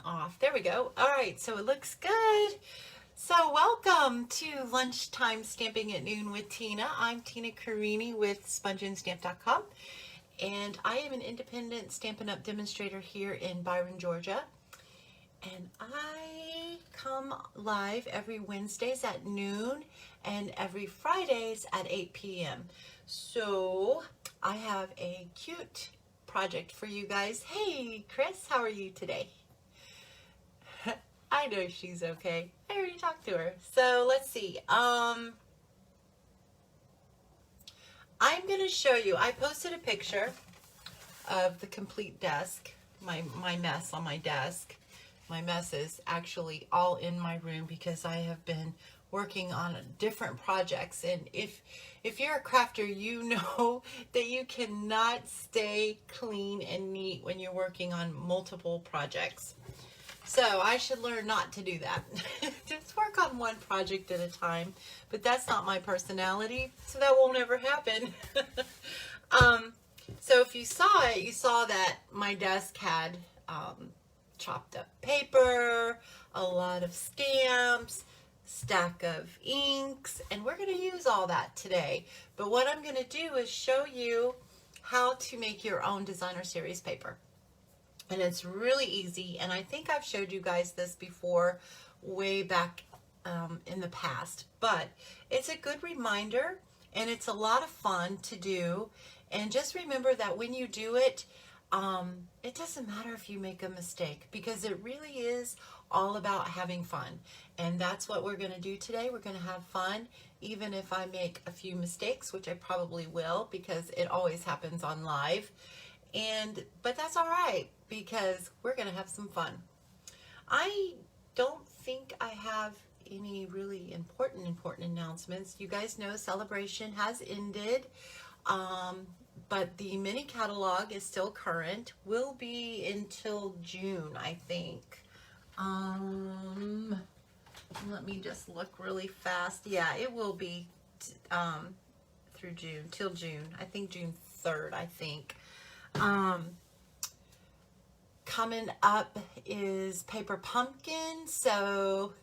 off. There we go. All right, so it looks good. So welcome to Lunchtime Stamping at Noon with Tina. I'm Tina Carini with SpongeandStamp.com, and I am an independent Stampin' Up! Demonstrator here in Byron, Georgia. And I come live every Wednesdays at noon and every Fridays at 8 p.m. So I have a cute project for you guys. Hey, Chris, how are you today? I know she's okay. I already talked to her. So let's see. I'm going to show you. I posted a picture of the complete desk, my mess on my desk. My mess is actually all in my room because I have been working on different projects. And if you're a crafter, you know that you cannot stay clean and neat when you're working on multiple projects. So I should learn not to do that. Just work on one project at a time. But that's not my personality, so that won't ever happen. So if you saw it, you saw that my desk had chopped up paper, a lot of stamps, stack of inks, and we're going to use all that today. But what I'm going to do is show you how to make your own designer series paper. And it's really easy, and I think I've showed you guys this before way back in the past, but it's a good reminder and it's a lot of fun to do. And just remember that when you do it, it doesn't matter if you make a mistake, because it really is all about having fun. And that's what we're going to do today. We're going to have fun, even if I make a few mistakes, which I probably will, because it always happens on live. But that's all right, because we're going to have some fun. I don't think I have any really important announcements. You guys know celebration has ended, but the mini catalog is still current. Will be until June, I think. Let me just look really fast. Yeah, it will be through June, till June. I think June 3rd, I think. Coming up is Paper Pumpkin, so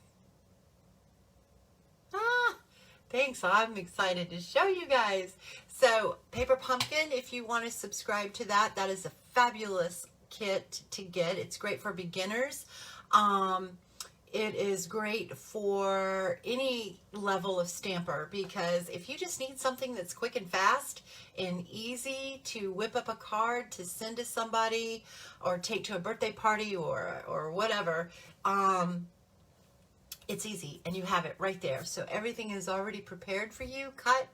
thanks, I'm excited to show you guys. So Paper Pumpkin, if you want to subscribe to that, that is a fabulous kit to get. It's great for beginners. It is great for any level of stamper, because if you just need something that's quick and fast and easy to whip up a card to send to somebody or take to a birthday party or whatever, it's easy and you have it right there. So everything is already prepared for you, cut.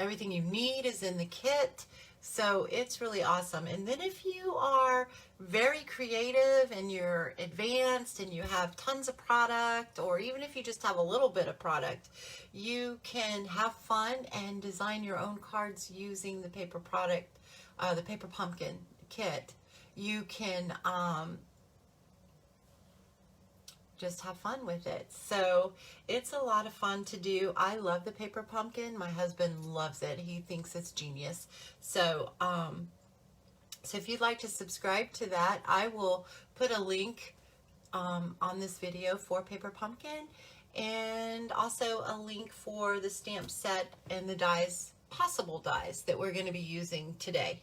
Everything you need is in the kit. So it's really awesome. And then if you are very creative and you're advanced and you have tons of product, or even if you just have a little bit of product, you can have fun and design your own cards using the paper product, the Paper Pumpkin kit. You can just have fun with it. So it's a lot of fun to do. I love the Paper Pumpkin. My husband loves it. He thinks it's genius. So so if you'd like to subscribe to that, I will put a link on this video for Paper Pumpkin, and also a link for the stamp set and the dies, possible dies that we're going to be using today.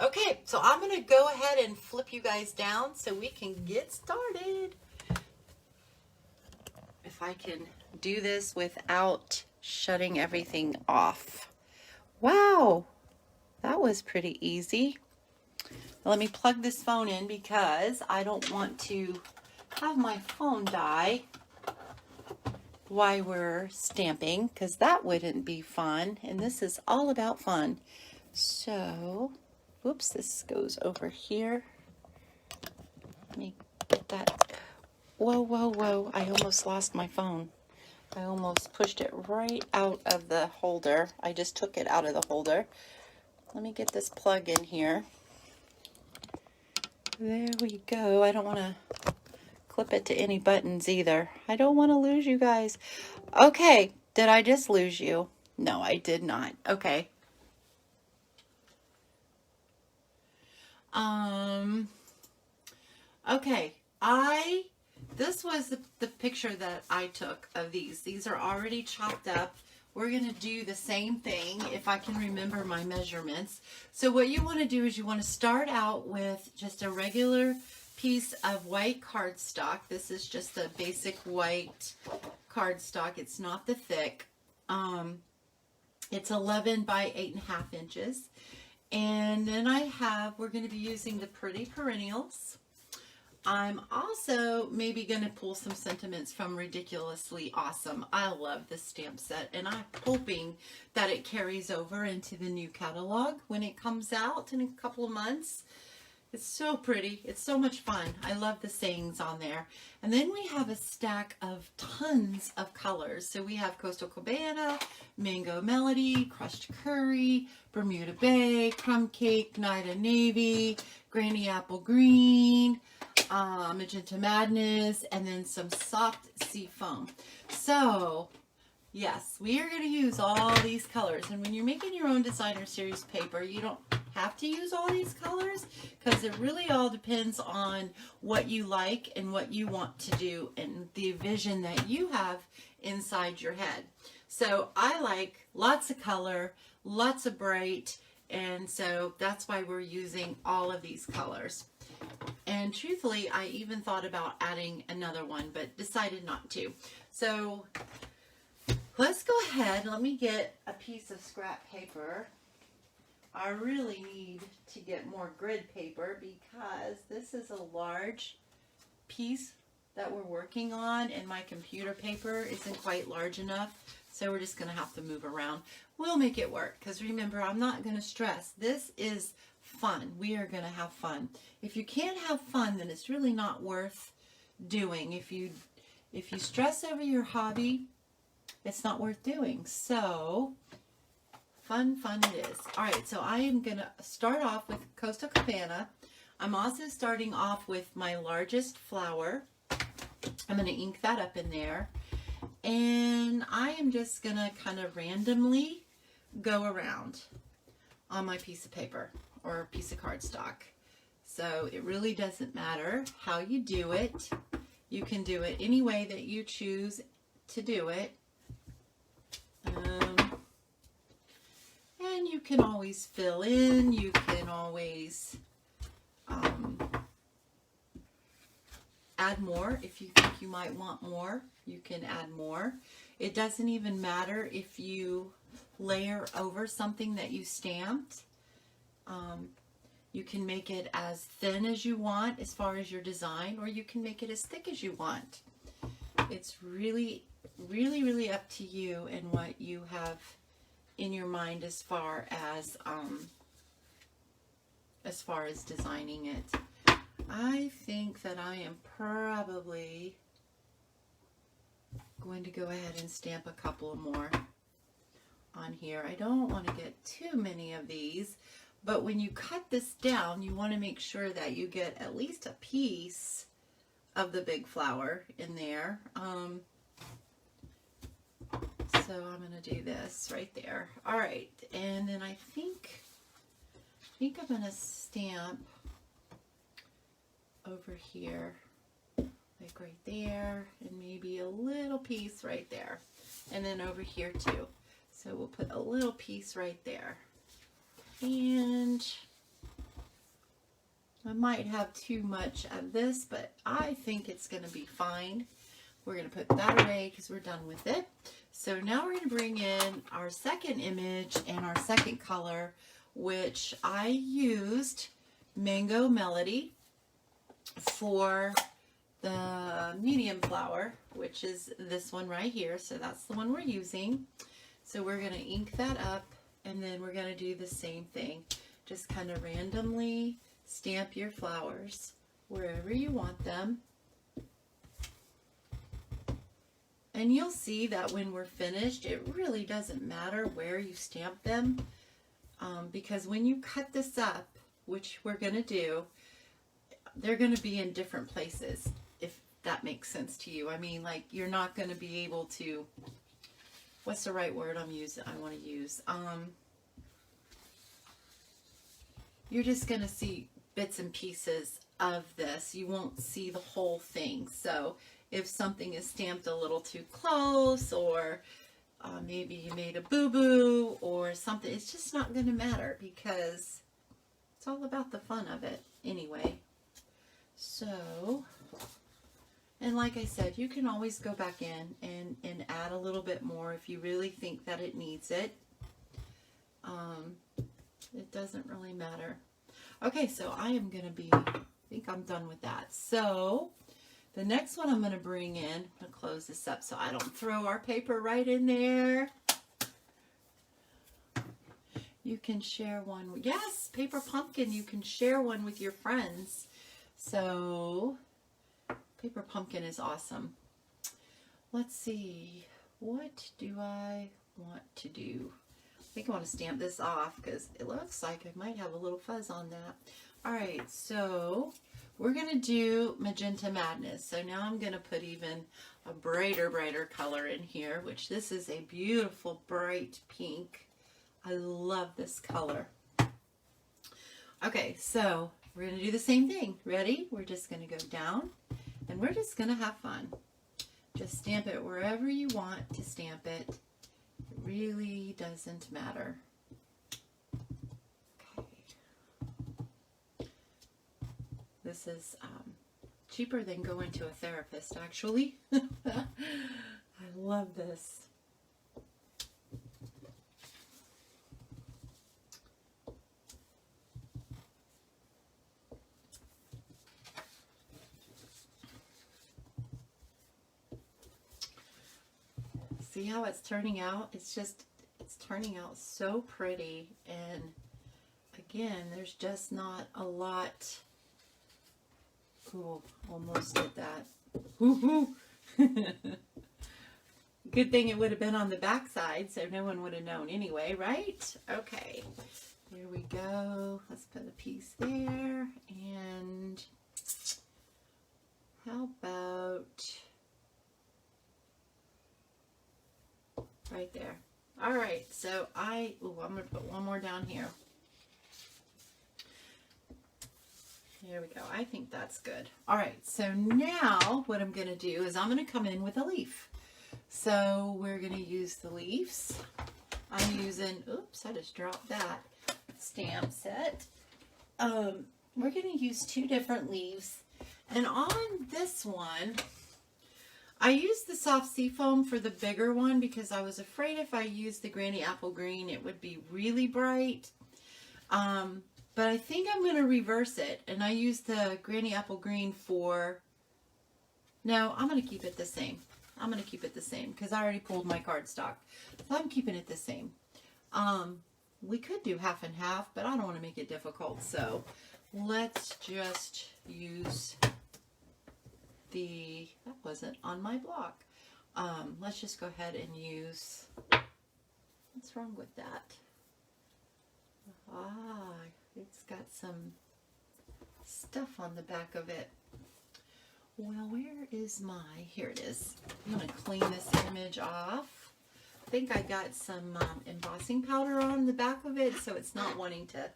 Okay, so I'm going to go ahead and flip you guys down so we can get started. If I can do this without shutting everything off. Wow, that was pretty easy. Let me plug this phone in because I don't want to have my phone die while we're stamping, because that wouldn't be fun, and this is all about fun. So, whoops, this goes over here. Let me get that. Whoa, whoa, whoa, I almost lost my phone. I almost pushed it right out of the holder. I just took it out of the holder. Let me get this plug in here. There we go. I don't want to clip it to any buttons either. I don't want to lose you guys. Okay, did I just lose you? No, I did not. Okay. Okay, this was the picture that I took of these. These are already chopped up. We're going to do the same thing if I can remember my measurements. So what you want to do is you want to start out with just a regular piece of white cardstock. This is just a basic white cardstock. It's not the thick. It's 11 by 8.5 inches. And then we're going to be using the Pretty Perennials. I'm also maybe going to pull some sentiments from Ridiculously Awesome. I love this stamp set, and I'm hoping that it carries over into the new catalog when it comes out in a couple of months. It's so pretty. It's so much fun. I love the sayings on there. And then we have a stack of tons of colors. So we have Coastal Cabana, Mango Melody, Crushed Curry, Bermuda Bay, Crumb Cake, Night of Navy, Granny Apple Green, Magenta Madness, and then some soft sea foam. So yes, we are going to use all these colors. And when you're making your own designer series paper, you don't have to use all these colors because it really all depends on what you like and what you want to do and the vision that you have inside your head. So I like lots of color, lots of bright, and so that's why we're using all of these colors. And truthfully, I even thought about adding another one, but decided not to. So let's go ahead. Let me get a piece of scrap paper. I really need to get more grid paper because this is a large piece that we're working on, and my computer paper isn't quite large enough, so we're just going to have to move around. We'll make it work because remember, I'm not going to stress. This is fun. We are going to have fun. If you can't have fun, then it's really not worth doing. If you stress over your hobby, it's not worth doing. So fun it is. All right, so I am going to start off with Coastal Cabana. I'm also starting off with my largest flower. I'm going to ink that up in there. And I am just going to kind of randomly go around on my piece of paper or piece of cardstock. So it really doesn't matter how you do it. You can do it any way that you choose to do it. And you can always fill in. You can always add more. If you think you might want more, you can add more. It doesn't even matter if you layer over something that you stamped. You can make it as thin as you want as far as your design, or you can make it as thick as you want. It's really up to you and what you have in your mind as far as designing it. I think that I am probably going to go ahead and stamp a couple more on here. I don't want to get too many of these, but when you cut this down, you want to make sure that you get at least a piece of the big flower in there. So I'm going to do this right there. All right, and then I think I'm going to stamp over here, like right there, and maybe a little piece right there, and then over here too. So we'll put a little piece right there. And I might have too much of this, but I think it's going to be fine. We're going to put that away because we're done with it. So now we're going to bring in our second image and our second color, which I used Mango Melody for the medium flower, which is this one right here. So that's the one we're using. So we're going to ink that up, and then we're going to do the same thing. Just kind of randomly stamp your flowers wherever you want them. And you'll see that when we're finished, it really doesn't matter where you stamp them, because when you cut this up, which we're going to do, they're going to be in different places, if that makes sense to you. I mean, like, you're not going to be able to, what's the right word I want to use? You're just going to see bits and pieces of this. You won't see the whole thing. So if something is stamped a little too close, or maybe you made a boo-boo or something, it's just not going to matter because it's all about the fun of it anyway. So, and like I said, you can always go back in and add a little bit more if you really think that it needs it. It doesn't really matter. Okay, so I am going to be, I think I'm done with that. So the next one I'm going to bring in, I'm going to close this up so I don't throw our paper right in there. You can share one. Yes, paper pumpkin. You can share one with your friends. So paper pumpkin is awesome. Let's see. What do I want to do? I think I want to stamp this off because it looks like I might have a little fuzz on that. All right, so we're going to do Magenta Madness. So now I'm going to put even a brighter color in here, which this is a beautiful bright pink. I love this color. Okay, so we're going to do the same thing. Ready? We're just going to go down and we're just going to have fun. Just stamp it wherever you want to stamp it. It really doesn't matter. Okay. This is cheaper than going to a therapist, actually. I love this. See how it's turning out? It's turning out so pretty. And again, there's just not a lot. Oh, almost did that. Woohoo! Good thing it would have been on the back side, so no one would have known anyway, right? Okay, here we go. Let's put a piece there. And how about right there? All right, so I'm going to put one more down here. There we go. I think that's good. All right, so now what I'm going to do is I'm going to come in with a leaf. So we're going to use the leaves. I'm using, oops, I just dropped that stamp set. We're going to use 2 different leaves. And on this one, I used the soft seafoam for the bigger one because I was afraid if I used the Granny Apple Green, it would be really bright. But I think I'm going to reverse it. And I used the Granny Apple Green for, no, I'm going to keep it the same. I'm going to keep it the same because I already pulled my cardstock. So I'm keeping it the same. We could do half and half, but I don't want to make it difficult. So let's just use the, that wasn't on my block. Let's just go ahead and use, what's wrong with that? It's got some stuff on the back of it. Well, where is my, here it is. I'm going to clean this image off. I think I got some embossing powder on the back of it, so it's not wanting to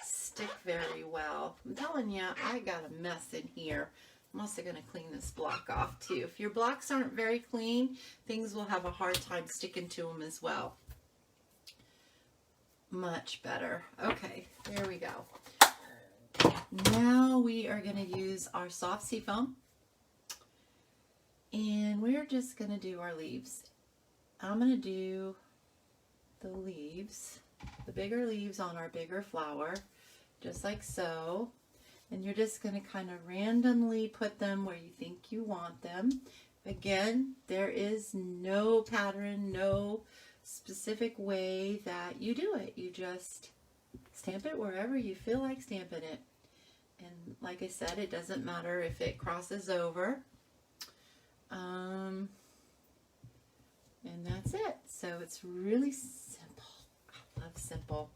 stick very well. I'm telling you, I got a mess in here. I'm also going to clean this block off too. If your blocks aren't very clean, things will have a hard time sticking to them as well. Much better. Okay, there we go. Now we are going to use our soft seafoam. And we're just going to do our leaves. I'm going to do the leaves, the bigger leaves on our bigger flower, just like so. And you're just going to kind of randomly put them where you think you want them. Again, there is no pattern, no specific way that you do it. You just stamp it wherever you feel like stamping it. And like I said, it doesn't matter if it crosses over. And that's it. So it's really simple. I love simple.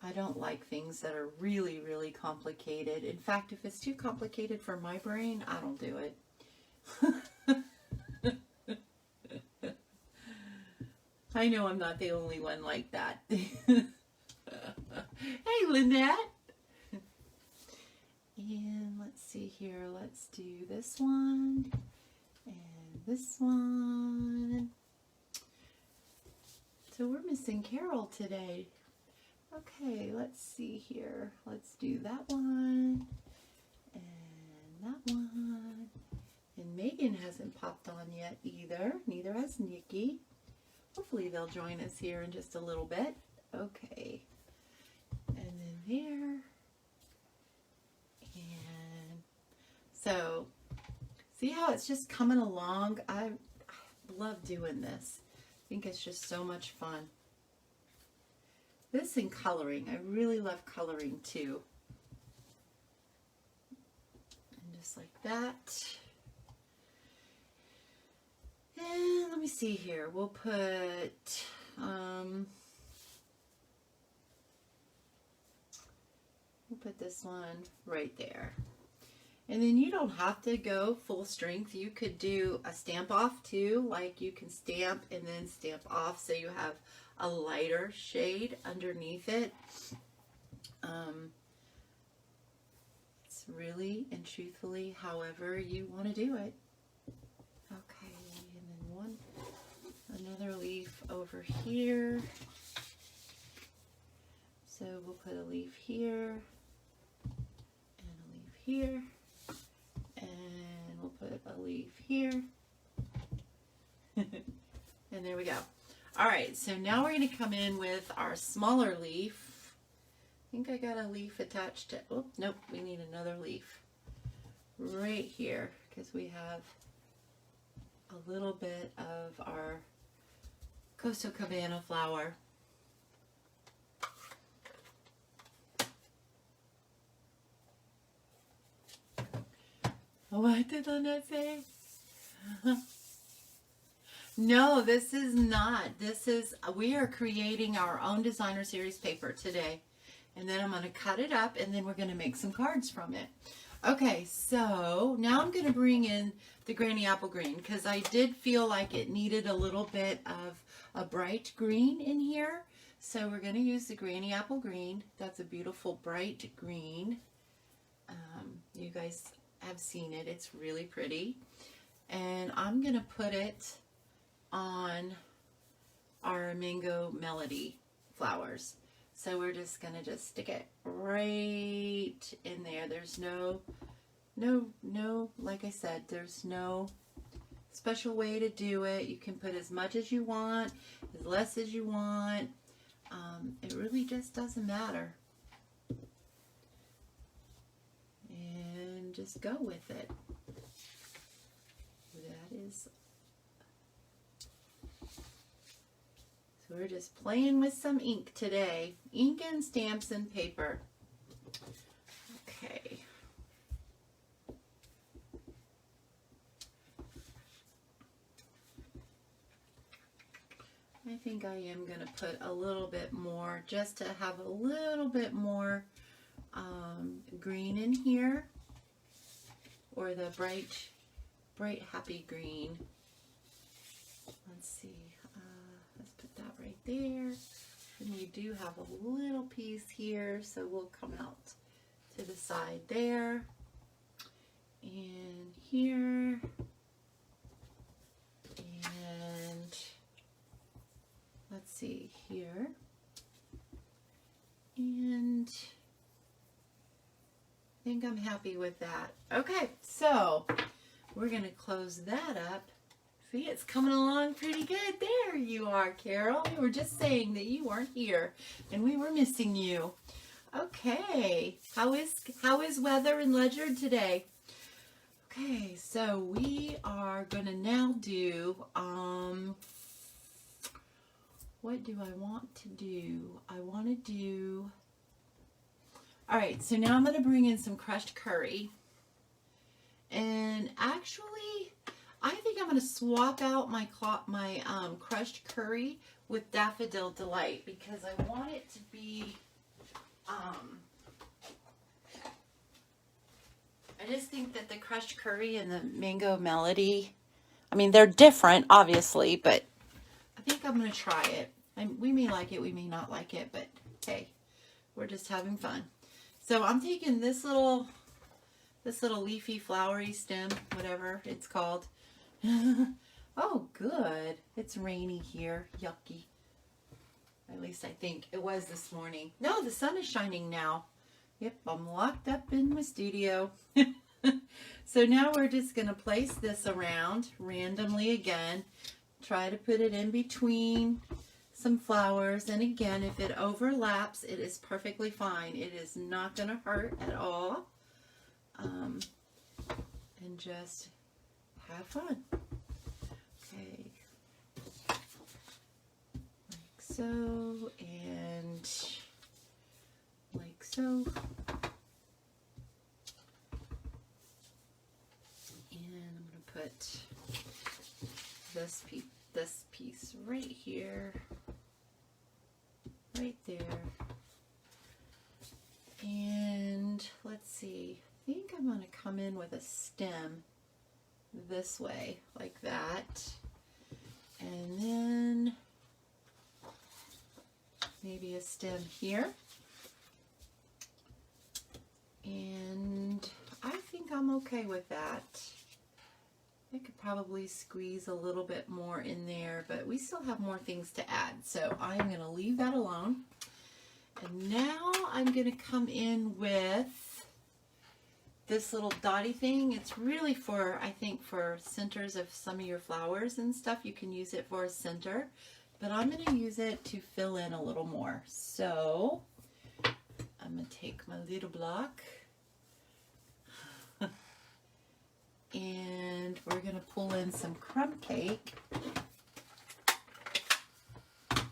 I don't like things that are really, really complicated. In fact, if it's too complicated for my brain, I don't do it. I know I'm not the only one like that. Hey, Lynette. And let's see here, let's do this one and this one. So we're missing Carol today. Okay, let's see here. Let's do that one and that one. And Megan hasn't popped on yet either. Neither has Nikki. Hopefully they'll join us here in just a little bit. Okay. And then there. And so, see how it's just coming along? I love doing this. I think it's just so much fun. This and coloring. I really love coloring too. And just like that. And let me see here. We'll put this one right there. And then you don't have to go full strength. You could do a stamp off too. Like you can stamp and then stamp off so you have a lighter shade underneath it. It's really and truthfully however you want to do it. Okay, and then another leaf over here. So we'll put a leaf here and a leaf here. And we'll put a leaf here. And there we go. All right, so now we're going to come in with our smaller leaf. I think I got a leaf attached to, oh, nope, we need another leaf right here because we have a little bit of our Coastal Cabana flower. What did Lynette say? No, this is not. This is, we are creating our own designer series paper today. And then I'm going to cut it up and then we're going to make some cards from it. Okay, so now I'm going to bring in the Granny Apple Green because I did feel like it needed a little bit of a bright green in here. So we're going to use the Granny Apple Green. That's a beautiful bright green. You guys have seen it. It's really pretty. And I'm going to put it on our Mango Melody flowers. So we're just going to just stick it right in there. There's no, like I said, there's no special way to do it. You can put as much as you want, as less as you want. It really just doesn't matter. And just go with it. That is, so we're just playing with some ink today. Ink and stamps and paper. Okay. I think I am going to put a little bit more just to have a little bit more green in here, or the bright happy green. Let's see, let's put that right there. And we do have a little piece here, so we'll come out to the side there and here, and let's see here, and I think I'm happy with that. Okay, so we're going to close that up. See, it's coming along pretty good. There you are, Carol. We were just saying that you weren't here and we were missing you. Okay, how is weather in Ledyard today? Okay, so we are going to now do, what do I want to do? I want to do, all right, so now I'm going to bring in some crushed curry. And actually, I think I'm going to swap out my crushed curry with Daffodil Delight because I want it to be, I just think that the crushed curry and the Mango Melody, I mean, they're different, obviously, but I think I'm going to try it. We may like it, we may not like it, but hey, we're just having fun. So I'm taking this little this little leafy flowery stem, whatever it's called. Oh, good. It's rainy here. Yucky. At least I think it was this morning. No, the sun is shining now. Yep, I'm locked up in my studio. So now we're just going to place this around randomly again. Try to put it in between some flowers. And again, if it overlaps, it is perfectly fine. It is not going to hurt at all. And just have fun. Okay. Like so, and like so. Put this piece right here, right there, and let's see, I think I'm going to come in with a stem this way, like that, and then maybe a stem here, and I think I'm okay with that. I could probably squeeze a little bit more in there, but we still have more things to add. So I'm going to leave that alone. And now I'm going to come in with this little dotty thing. It's really for, I think, for centers of some of your flowers and stuff. You can use it for a center, but I'm going to use it to fill in a little more. So I'm going to take my little block. And we're going to pull in some Crumb Cake. And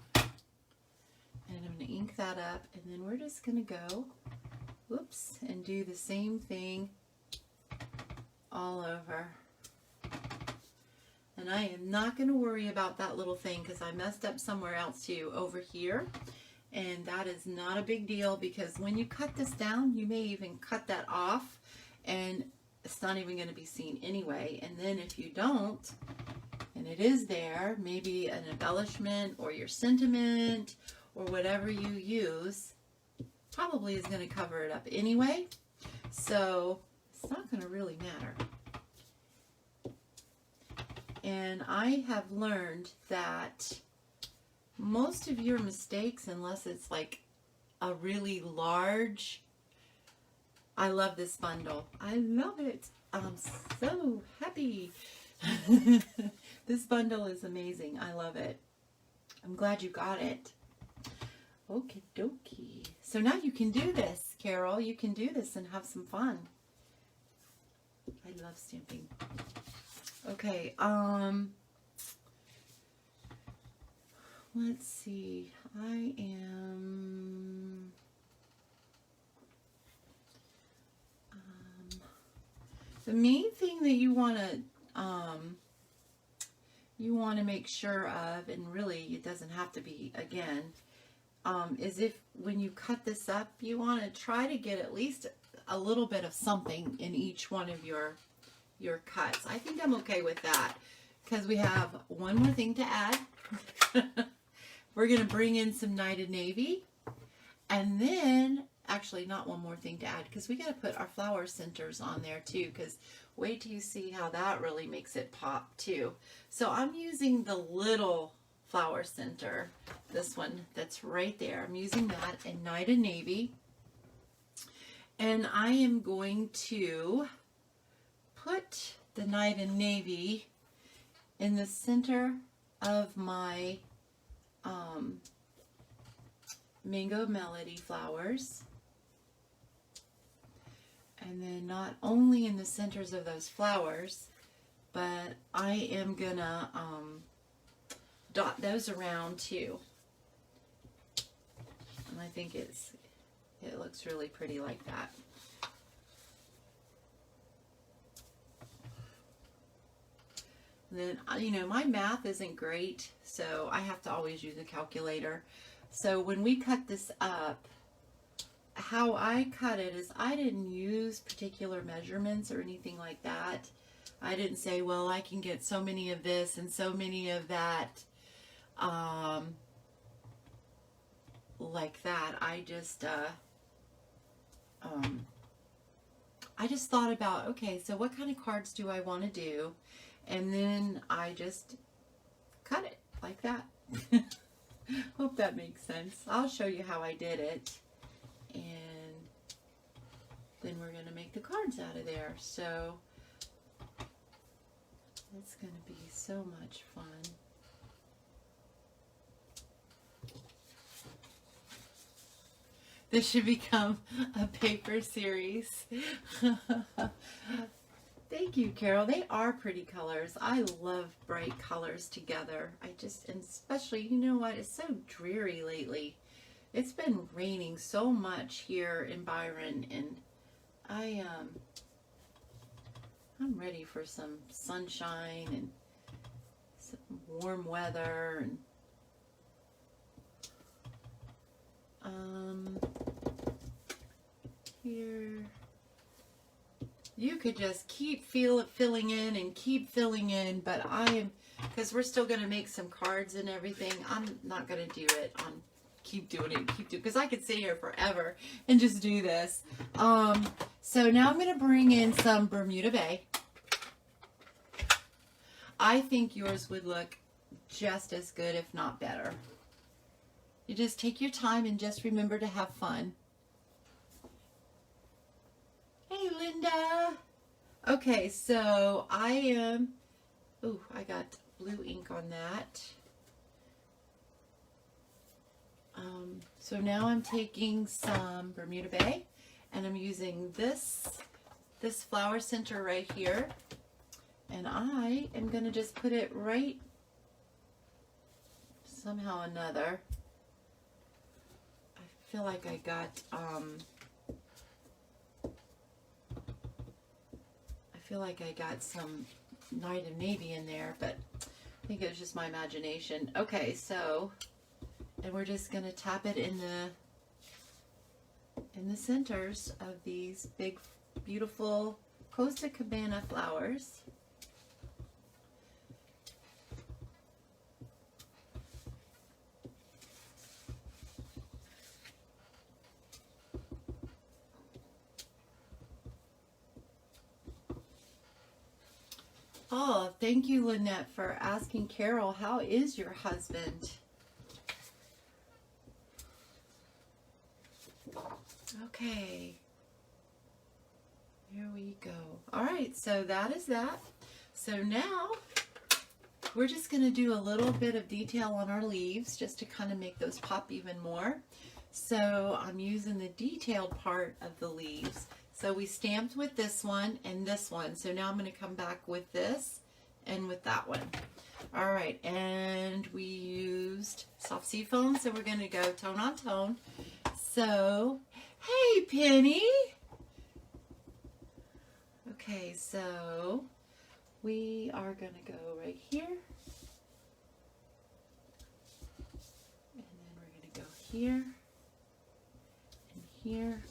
I'm going to ink that up. And then we're just going to go, whoops, and do the same thing all over. And I am not going to worry about that little thing because I messed up somewhere else too, over here. And that is not a big deal because when you cut this down, you may even cut that off. And it's not even going to be seen anyway. And then if you don't, and it is there, maybe an embellishment or your sentiment or whatever you use, probably is going to cover it up anyway. So it's not going to really matter. And I have learned that most of your mistakes, unless it's like a really large, I love this bundle. I love it. I'm so happy. This bundle is amazing. I love it. I'm glad you got it. Okie dokie. So now you can do this, Carol. You can do this and have some fun. I love stamping. Okay, let's see. I am the main thing that you want to make sure of, and really it doesn't have to be again, is if when you cut this up, you want to try to get at least a little bit of something in each one of your cuts. I think I'm okay with that because we have one more thing to add. We're going to bring in some Knighted Navy, and then actually not one more thing to add because we got to put our flower centers on there too, because wait till you see how that really makes it pop too. So I'm using the little flower center, this one that's right there. I'm using that in Knighted Navy, and I am going to put the Knighted Navy in the center of my Mango Melody flowers. And then not only in the centers of those flowers, but I am gonna dot those around too. And I think it looks really pretty like that. And then, you know, my math isn't great, so I have to always use a calculator. So when we cut this up, how I cut it is I didn't use particular measurements or anything like that. I didn't say, well, I can get so many of this and so many of that, like that. I just, I just thought about, okay, so what kind of cards do I want to do? And then I just cut it like that. Hope that makes sense. I'll show you how I did it. And then we're going to make the cards out of there. So it's going to be so much fun. This should become a paper series. Thank you, Carol. They are pretty colors. I love bright colors together. And especially, you know what? It's so dreary lately. It's been raining so much here in Byron, and I'm ready for some sunshine and some warm weather. And here, you could just keep filling in and keep filling in, but because we're still going to make some cards and everything, I'm not going to do it on keep doing it, because I could sit here forever and just do this. So now I'm going to bring in some Bermuda Bay. I think yours would look just as good, if not better. You just take your time and just remember to have fun. Hey, Linda. Okay, so I got blue ink on that. So now I'm taking some Bermuda Bay, and I'm using this flower center right here, and I am going to just put it right somehow or another. I feel like I got some Night of Navy in there, but I think it was just my imagination. Okay, so, and we're just going to tap it in the centers of these big, beautiful Costa Cabana flowers. Oh, thank you, Lynette, for asking Carol, how is your husband? Okay. Here we go. All right, so that is that. So now we're just going to do a little bit of detail on our leaves just to kind of make those pop even more. So I'm using the detailed part of the leaves. So we stamped with this one and this one. So now I'm going to come back with this and with that one. All right, and we used soft seafoam, so we're going to go tone on tone. So, hey, Penny. Okay, so we are going to go right here. And then we're going to go here and here.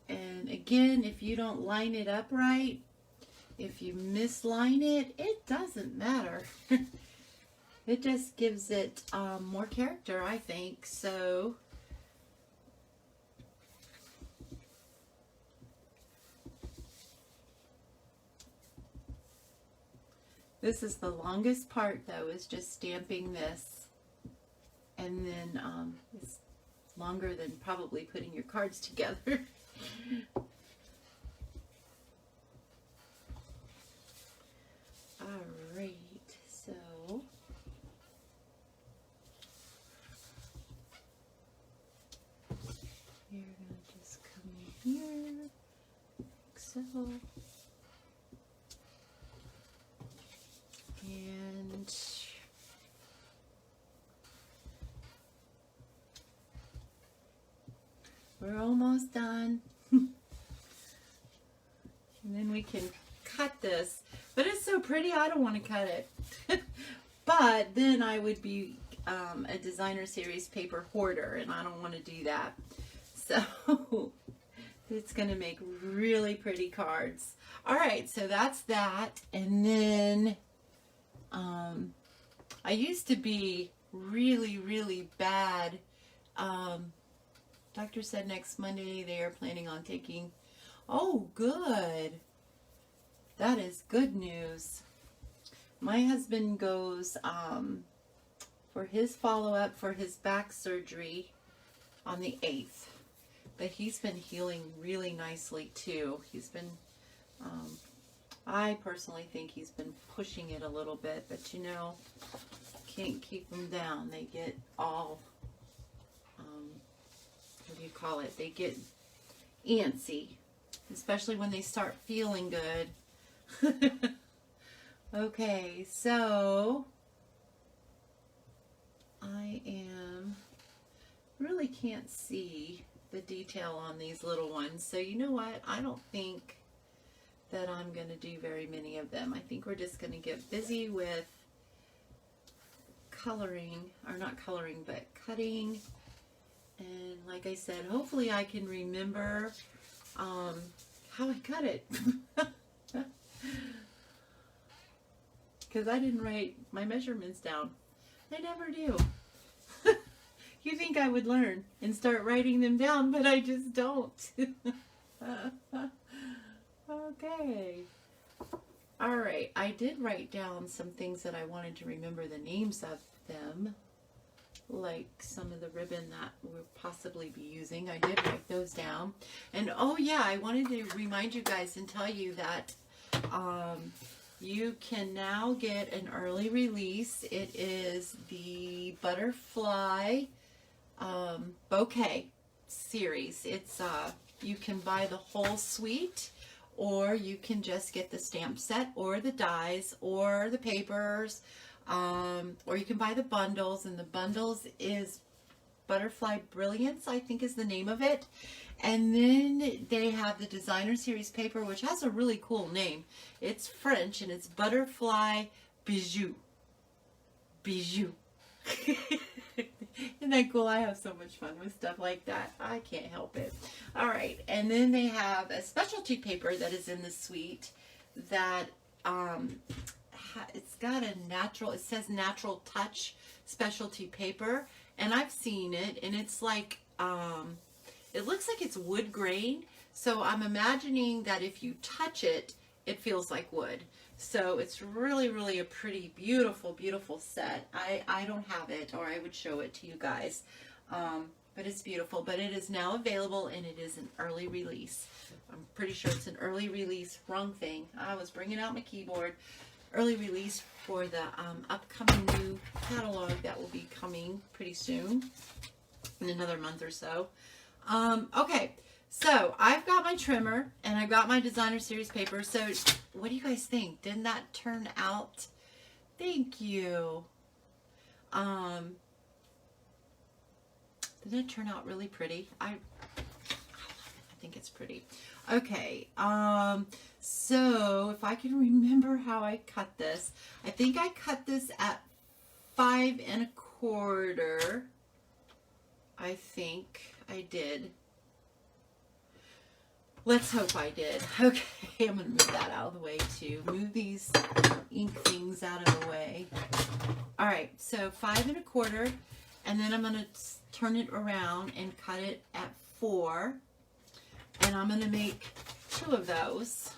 And again, if you don't line it up right, if you misline it, it doesn't matter. It just gives it more character, I think. So this is the longest part, though, is just stamping this. And then it's longer than probably putting your cards together. Alright, so you're going to just come in here, like so, and we're almost done. And then we can cut this. But it's so pretty, I don't want to cut it. But then I would be a designer series paper hoarder, and I don't want to do that. So it's going to make really pretty cards. All right, so that's that. And then I used to be really, really bad Doctor said next Monday they are planning on taking. Oh, good. That is good news. My husband goes for his follow-up for his back surgery on the 8th. But he's been healing really nicely too. He's been, I personally think he's been pushing it a little bit, but you know, can't keep them down. They get all, what do you call it? They get antsy, especially when they start feeling good. Okay, so I really can't see the detail on these little ones. So you know what? I don't think that I'm going to do very many of them. I think we're just going to get busy with coloring, or not coloring, but cutting. And like I said, hopefully I can remember how I cut it. Because I didn't write my measurements down. I never do. You think I would learn and start writing them down, but I just don't. Okay. All right. I did write down some things that I wanted to remember the names of them, like some of the ribbon that we'll possibly be using. I did write those down. And oh yeah, I wanted to remind you guys and tell you that you can now get an early release. It is the Butterfly Bouquet series. It's you can buy the whole suite, or you can just get the stamp set, or the dies, or the papers, or you can buy the bundles. And the bundles is Butterfly Brilliance, I think is the name of it. And then they have the designer series paper, which has a really cool name. It's French, and it's Butterfly Bijou. Bijou. Isn't that cool? I have so much fun with stuff like that. I can't help it. All right. And then they have a specialty paper that is in the suite that it's got a natural, it says Natural Touch specialty paper. And I've seen it, and it's like, it looks like it's wood grain. So I'm imagining that if you touch it, it feels like wood. So it's really, really a pretty beautiful, beautiful set. I don't have it, or I would show it to you guys. But it's beautiful. But it is now available, and it is an early release. I'm pretty sure it's an early release. Wrong thing. I was bringing out my keyboard. Early release for the upcoming new catalog that will be coming pretty soon, in another month or so. Okay. So I've got my trimmer, and I've got my designer series paper. So what do you guys think? Didn't that turn out? Thank you. Didn't it turn out really pretty? I think it's pretty. Okay. So if I can remember how I cut this, I think I cut this at 5 1/4. I think I did. Let's hope I did. Okay, I'm going to move that out of the way too. Move these ink things out of the way. All right, so 5 1/4, and then I'm going to turn it around and cut it at 4. And I'm going to make 2 of those.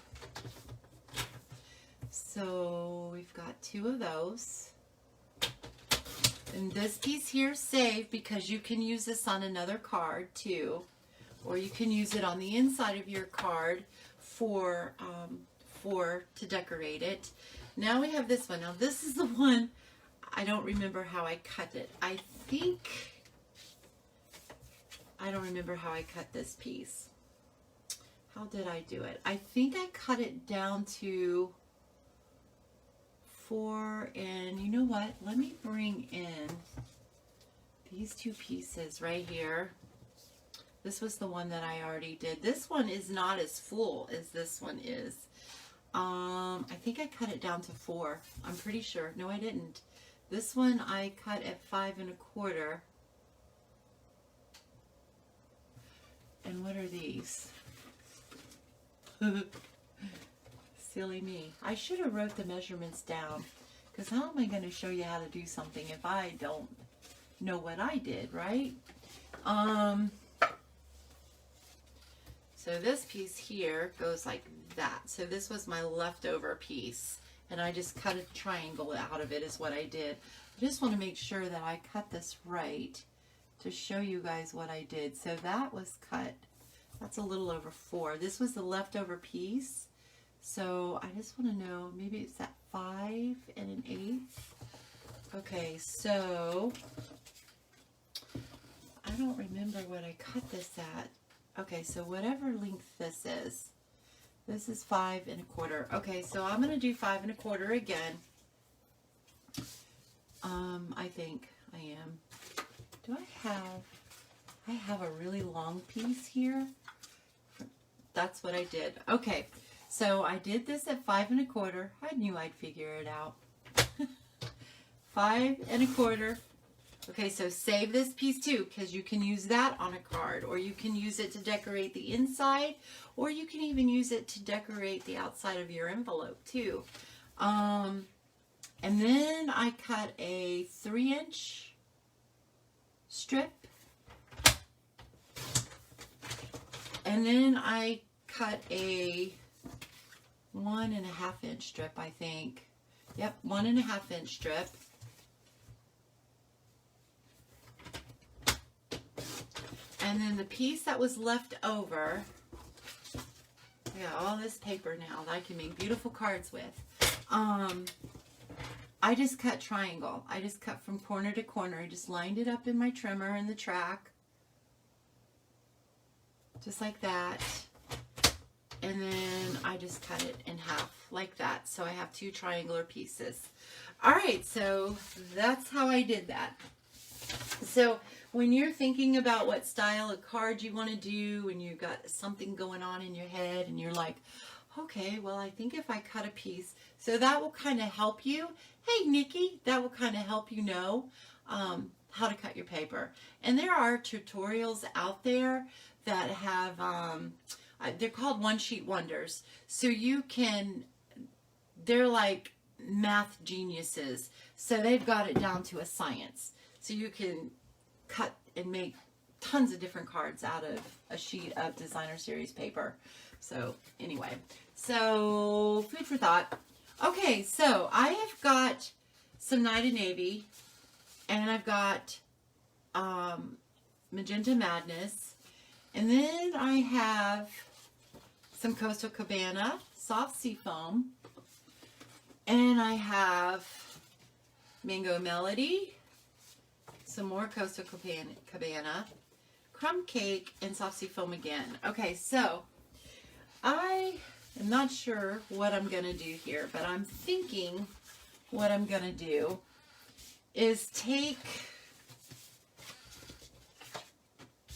So we've got 2 of those. And this piece here is saved because you can use this on another card too. Or you can use it on the inside of your card to decorate it. Now we have this one. Now this is the one I don't remember how I cut it. I don't remember how I cut this piece. How did I do it? I think I cut it down to 4, and you know what? Let me bring in these 2 pieces right here. This was the one that I already did. This one is not as full as this one is. I think I cut it down to 4. I'm pretty sure. No, I didn't. This one I cut at 5 1/4. And what are these? Silly me. I should have wrote the measurements down, because how am I going to show you how to do something if I don't know what I did, right? So this piece here goes like that. So this was my leftover piece, and I just cut a triangle out of it is what I did. I just want to make sure that I cut this right to show you guys what I did. So that was cut, that's a little over 4. This was the leftover piece. So I just want to know, maybe it's at 5 1/8. Okay, so I don't remember what I cut this at. Okay, so whatever length this is 5 1/4. Okay, so I'm going to do 5 1/4 again. I think I am. Do I have a really long piece here? That's what I did. Okay, so I did this at 5 1/4. I knew I'd figure it out. 5 1/4. Okay, so save this piece too, because you can use that on a card, or you can use it to decorate the inside, or you can even use it to decorate the outside of your envelope too. And then I cut a 3-inch strip, and then I cut a 1.5-inch strip, I think. Yep, 1.5-inch strip. And then the piece that was left over, I got all this paper now that I can make beautiful cards with. I just cut triangle. I just cut from corner to corner. I just lined it up in my trimmer in the track. Just like that. And then I just cut it in half like that. So I have 2 triangular pieces. All right, so that's how I did that. So when you're thinking about what style of card you want to do, and you've got something going on in your head and you're like, okay, well, I think if I cut a piece, so that will kind of help you. Hey, Nikki, that will kind of help you know how to cut your paper. And there are tutorials out there that have, they're called one-sheet wonders. So you can, they're like math geniuses. So they've got it down to a science. So you can cut and make tons of different cards out of a sheet of designer series paper. So anyway, so food for thought. Okay, so I have got some Night of Navy, and I've got Magenta Madness, and then I have some Coastal Cabana soft sea foam, and I have Mango Melody, some more Coastal Cabana, Crumb Cake, and soft sea foam again. Okay, so I am not sure what I'm going to do here, but I'm thinking what I'm going to do is take,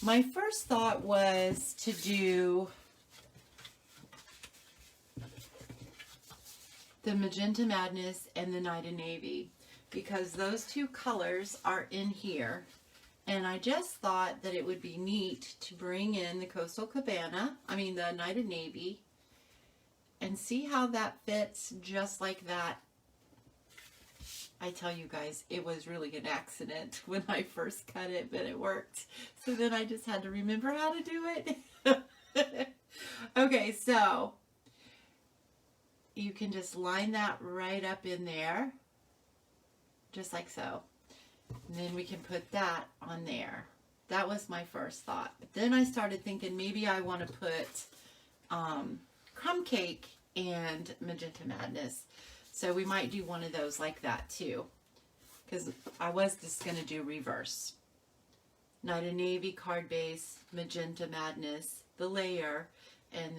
my first thought was to do the Magenta Madness and the Night of Navy, because those 2 colors are in here. And I just thought that it would be neat to bring in the Coastal Cabana, the Night of Navy, and see how that fits just like that. I tell you guys, it was really an accident when I first cut it, but it worked. So then I just had to remember how to do it. Okay, so you can just line that right up in there, just like so. And then we can put that on there. That was my first thought. But then I started thinking maybe I want to put Crumb Cake and Magenta Madness. So we might do one of those like that too. Because I was just going to do reverse. Night of Navy card base, Magenta Madness, the layer, and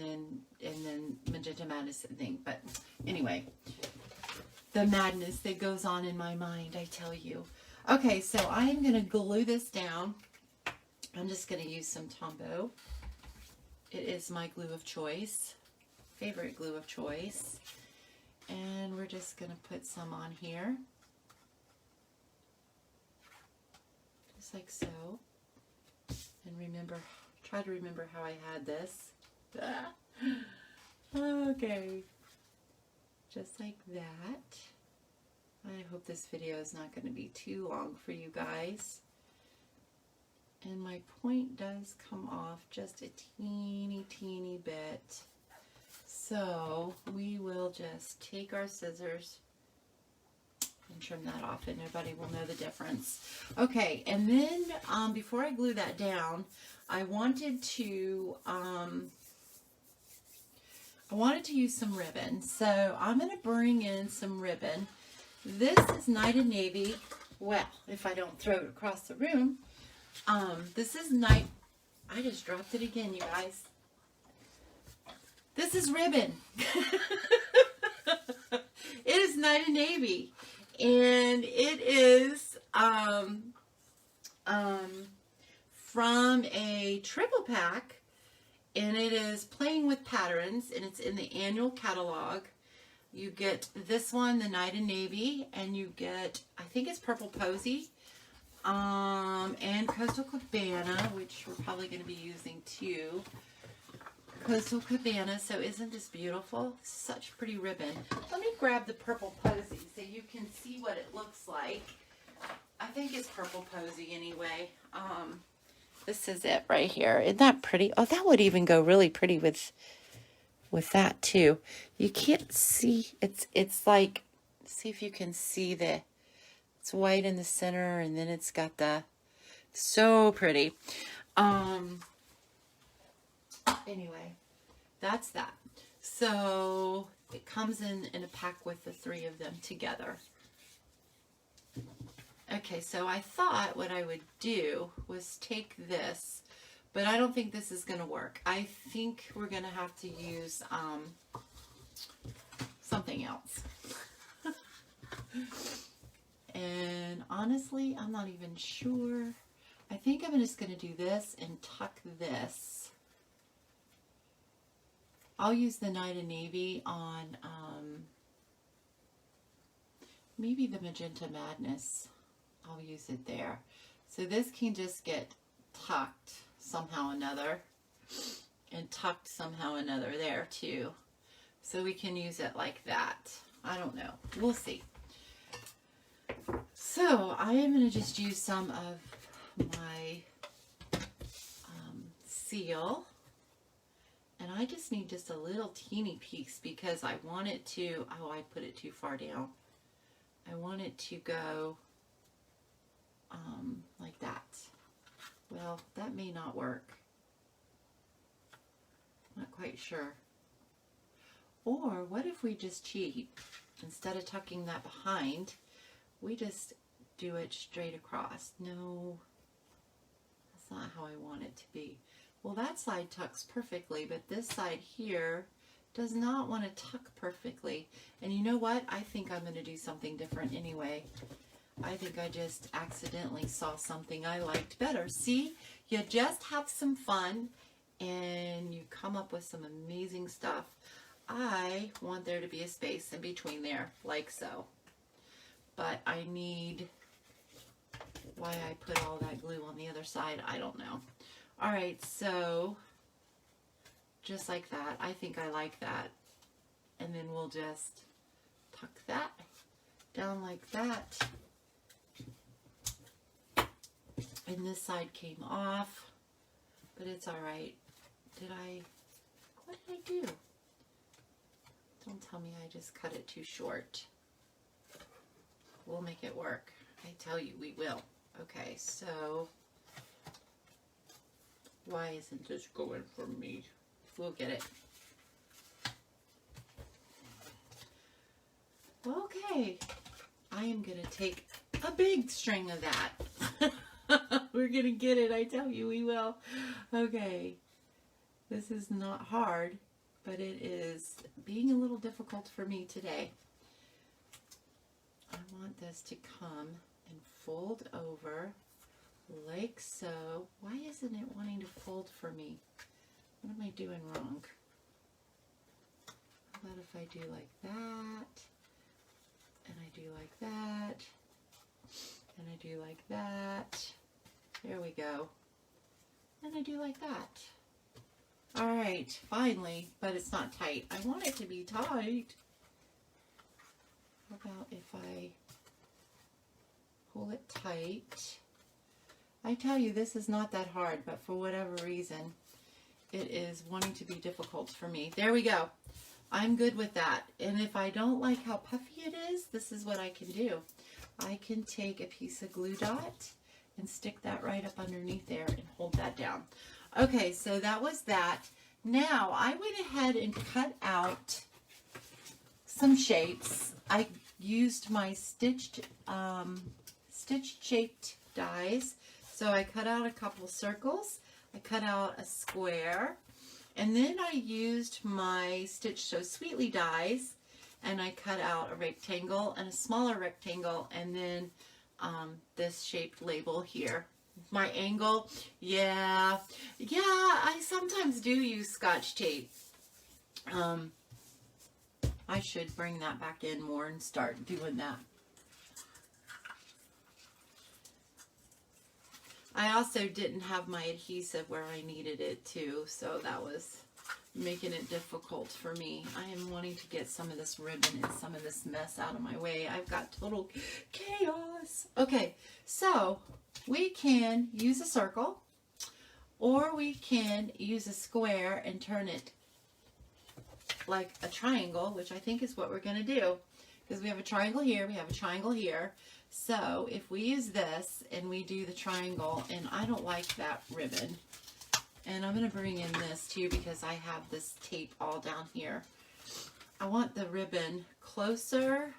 then Magenta Madness thing. But anyway, the madness that goes on in my mind, I tell you. Okay, so I'm going to glue this down. I'm just going to use some Tombow. It is my glue of choice, favorite glue of choice. And we're just going to put some on here. Just like so. And remember, try to remember how I had this. Okay. Just like that. I hope this video is not going to be too long for you guys. And my point does come off just a teeny bit. So we will just take our scissors and trim that off, and everybody will know the difference. Okay, and then before I glue that down, I wanted to use some ribbon. So I'm going to bring in some ribbon. This is Night and Navy. Well, if I don't throw it across the room. This is Night. I just dropped it again, you guys. This is ribbon. It is Night and Navy. And it is from a triple pack. And it is Playing with Patterns. And it's in the annual catalog. You get this one, the Night and Navy. And you get, I think it's Purple Posy. And Coastal Cabana, which we're probably going to be using too. Coastal Cabana. So isn't this beautiful? Such pretty ribbon. Let me grab the Purple Posy so you can see what it looks like. I think it's Purple Posy anyway. This is it right here. Isn't that pretty? Oh, that would even go really pretty with that too. You can't see. It's like, see if you can see it's white in the center, and then it's got the, so pretty. Anyway, that's that. So it comes in a pack with the three of them together. Okay, so I thought what I would do was take this, but I don't think this is going to work. I think we're going to have to use something else. And honestly, I'm not even sure. I think I'm just going to do this and tuck this. I'll use the Night and Navy on maybe the Magenta Madness. I'll use it there. So this can just get tucked somehow or another, and tucked somehow or another there too. So we can use it like that. I don't know. We'll see. So I am going to just use some of my seal. And I just need just a little teeny piece because I want it to, oh, I put it too far down. I want it to go like that. Well, that may not work. Not quite sure. Or what if we just cheat? Instead of tucking that behind, we just do it straight across. No, that's not how I want it to be. Well, that side tucks perfectly, but this side here does not want to tuck perfectly. And you know what? I think I'm going to do something different anyway. I think I just accidentally saw something I liked better. See, you just have some fun and you come up with some amazing stuff. I want there to be a space in between there, like so. But I need, why I put all that glue on the other side, I don't know. All right, so just like that. I think I like that. And then we'll just tuck that down like that. And this side came off, but it's all right. What did I do? Don't tell me I just cut it too short. We'll make it work. I tell you, we will. Okay, so why isn't this going for me? We'll get it. Okay, I am going to take a big string of that. We're going to get it, I tell you, we will. Okay, this is not hard, but it is being a little difficult for me today. I want this to come and fold over like so. Why isn't it wanting to fold for me? What am I doing wrong? How about if I do like that, and I do like that, and I do like that. There we go. And I do like that. All right, finally, but it's not tight. I want it to be tight. How about if I pull it tight? I tell you, this is not that hard, but for whatever reason, it is wanting to be difficult for me. There we go. I'm good with that. And if I don't like how puffy it is, this is what I can do. I can take a piece of glue dot and stick that right up underneath there and hold that down. Okay, so that was that. Now, I went ahead and cut out some shapes. I used my stitched shaped dies. So I cut out a couple circles. I cut out a square. And then I used my Stitch So Sweetly dies, and I cut out a rectangle and a smaller rectangle, and then this shaped label here. My angle, yeah, I sometimes do use Scotch tape. I should bring that back in more and start doing that. I also didn't have my adhesive where I needed it too, so that was making it difficult for me. I am wanting to get some of this ribbon and some of this mess out of my way. I've got total chaos. Okay, so we can use a circle, or we can use a square and turn it like a triangle, which I think is what we're going to do, because we have a triangle here, we have a triangle here. So if we use this and we do the triangle, and I don't like that ribbon, and I'm going to bring in this too because I have this tape all down here. I want the ribbon closer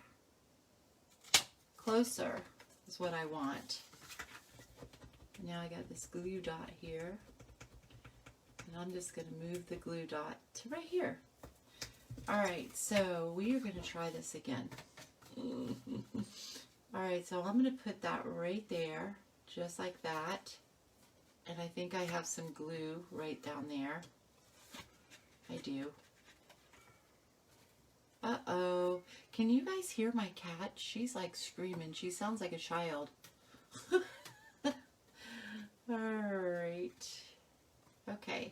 is what I want. Now I got this glue dot here, and I'm just going to move the glue dot to right here. Alright, so we are going to try this again. Alright, so I'm going to put that right there, just like that. And I think I have some glue right down there. I do. Uh-oh. Can you guys hear my cat? She's like screaming. She sounds like a child. Alright. Okay.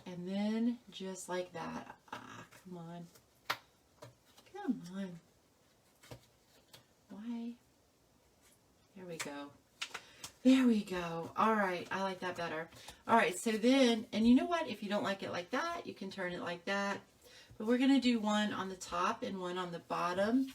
And then just like that. Come on. Come on. Why? There we go. There we go. All right. I like that better. All right. So then, and you know what? If you don't like it like that, you can turn it like that. But we're going to do one on the top and one on the bottom.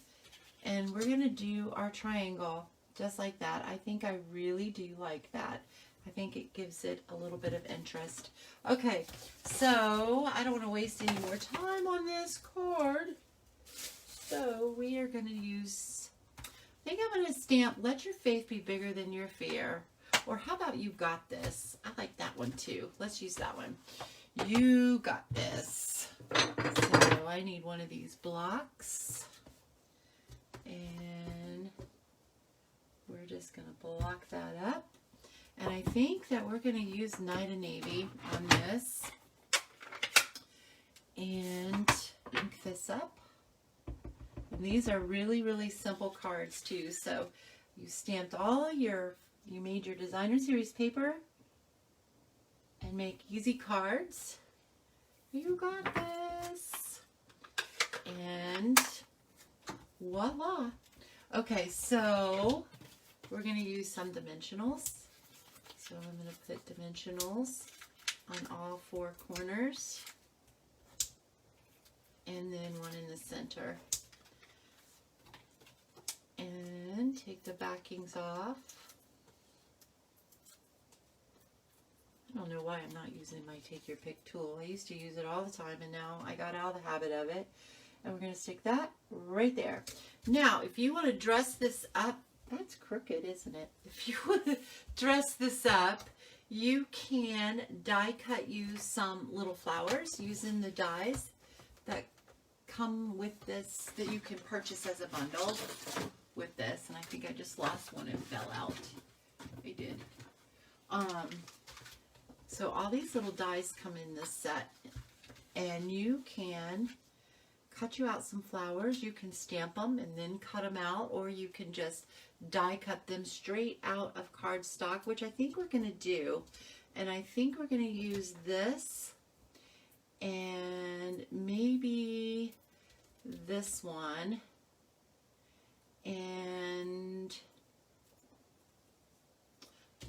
And we're going to do our triangle just like that. I think I really do like that. I think it gives it a little bit of interest. Okay. So I don't want to waste any more time on this card. So we are going to use... I think I'm going to stamp, let your faith be bigger than your fear. Or how about you got this? I like that one too. Let's use that one. You got this. So I need one of these blocks. And we're just going to block that up. And I think that we're going to use Night of Navy on this. And ink this up. And these are really, really simple cards too. So you stamped all you made your designer series paper and make easy cards. You got this. And voila. Okay, so we're going to use some dimensionals. So I'm going to put dimensionals on all four corners. And then one in the center. And take the backings off. I don't know why I'm not using my Take Your Pick tool. I used to use it all the time, and now I got out of the habit of it. And we're going to stick that right there. Now, if you want to dress this up, that's crooked, isn't it? If you want to dress this up, you can die cut you some little flowers using the dies that come with this, that you can purchase as a bundle with this. And I think I just lost one and fell out. I did. So all these little dies come in this set, and you can cut you out some flowers. You can stamp them and then cut them out, or you can just die cut them straight out of cardstock, which I think we're going to do. And I think we're going to use this and maybe this one, and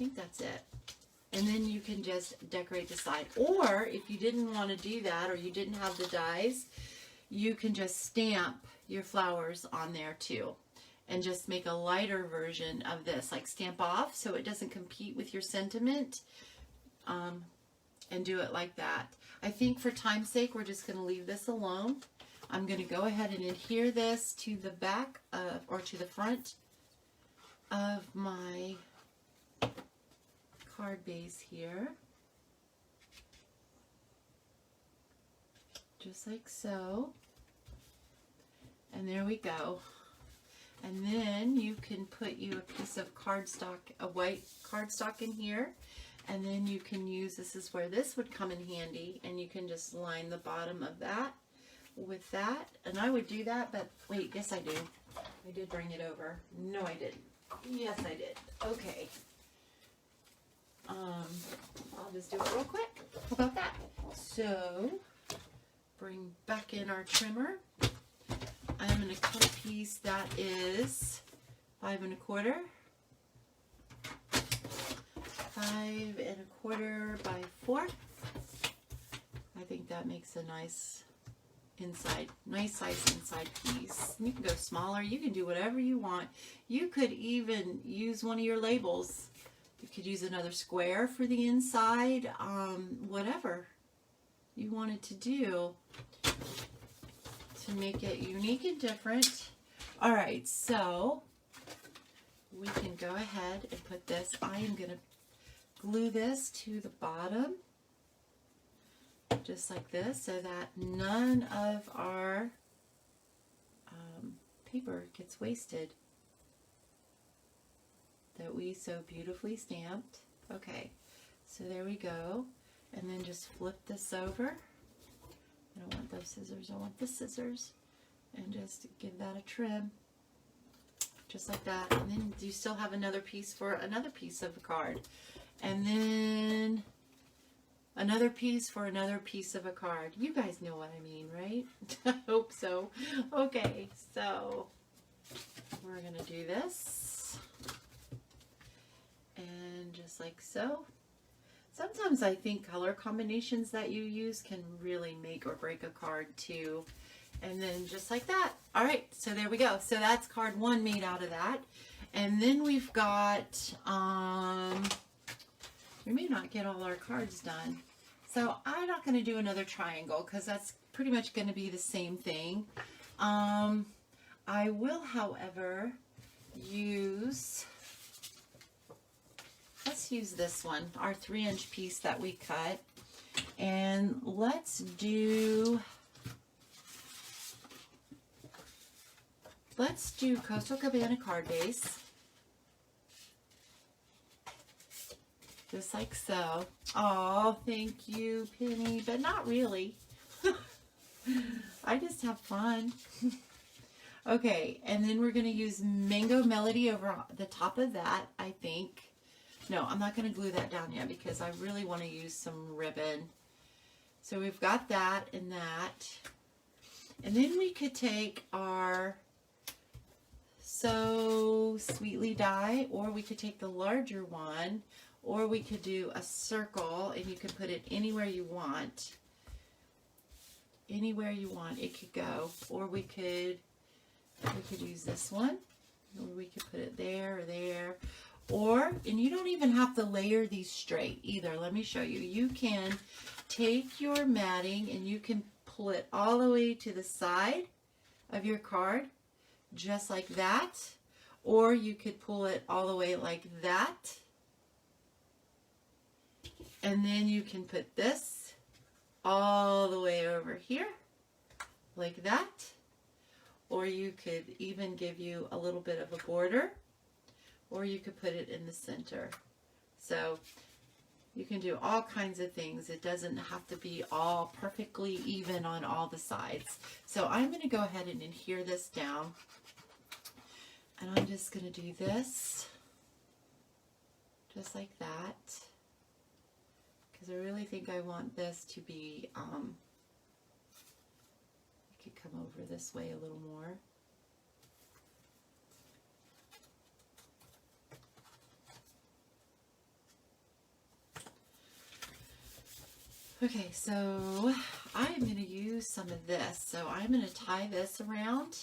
think that's it. And then you can just decorate the side. Or if you didn't want to do that, or you didn't have the dies, you can just stamp your flowers on there too. And just make a lighter version of this, like stamp off so it doesn't compete with your sentiment. And do it like that. I think for time's sake, we're just going to leave this alone. I'm going to go ahead and adhere this to the back of, or to the front of my card base here. Just like so. And there we go. And then you can put you a piece of cardstock, a white cardstock in here. And then you can use, this is where this would come in handy, and you can just line the bottom of that with that. And I would do that, but wait, yes I do. I did bring it over. No, I didn't. Yes, I did. Okay. I'll just do it real quick. How about that? So, bring back in our trimmer. I'm going to cut a piece that is 5 1/4. 5 1/4 by 4. I think that makes a nice size inside piece. You can go smaller. You can do whatever you want. You could even use one of your labels. You could use another square for the inside. Whatever you wanted to do to make it unique and different. All right, so we can go ahead and put this. I am going to glue this to the bottom, just like this, so that none of our paper gets wasted that we so beautifully stamped. Okay, so there we go. And then just flip this over. I don't want those scissors, I want the scissors. And just give that a trim. Just like that. And then you still have another piece for another piece of the card. And then another piece for another piece of a card. You guys know what I mean, right? I hope so. Okay, so we're going to do this. And just like so. Sometimes I think color combinations that you use can really make or break a card too. And then just like that. All right, so there we go. So that's card 1 made out of that. And then we've got, we may not get all our cards done. So I'm not going to do another triangle because that's pretty much going to be the same thing. I will, however, use, let's use this one, our 3-inch piece that we cut. And let's do Coastal Cabana card base. Just like so. Oh, thank you, Penny, but not really. I just have fun. Okay, and then we're going to use Mango Melody over the top of that, I think. No, I'm not going to glue that down yet because I really want to use some ribbon. So we've got that and that. And then we could take our So Sweetly die, or we could take the larger one, or we could do a circle and you can put it anywhere you want. Anywhere you want it could go. Or we could use this one, or we could put it there or there. Or, and you don't even have to layer these straight either. Let me show you. You can take your matting and you can pull it all the way to the side of your card, just like that. Or you could pull it all the way like that. And then you can put this all the way over here, like that. Or you could even give you a little bit of a border. Or you could put it in the center. So you can do all kinds of things. It doesn't have to be all perfectly even on all the sides. So I'm going to go ahead and adhere this down. And I'm just going to do this. Just like that. Because I really think I want this to be, I could come over this way a little more. Okay, so I'm going to use some of this. So I'm going to tie this around.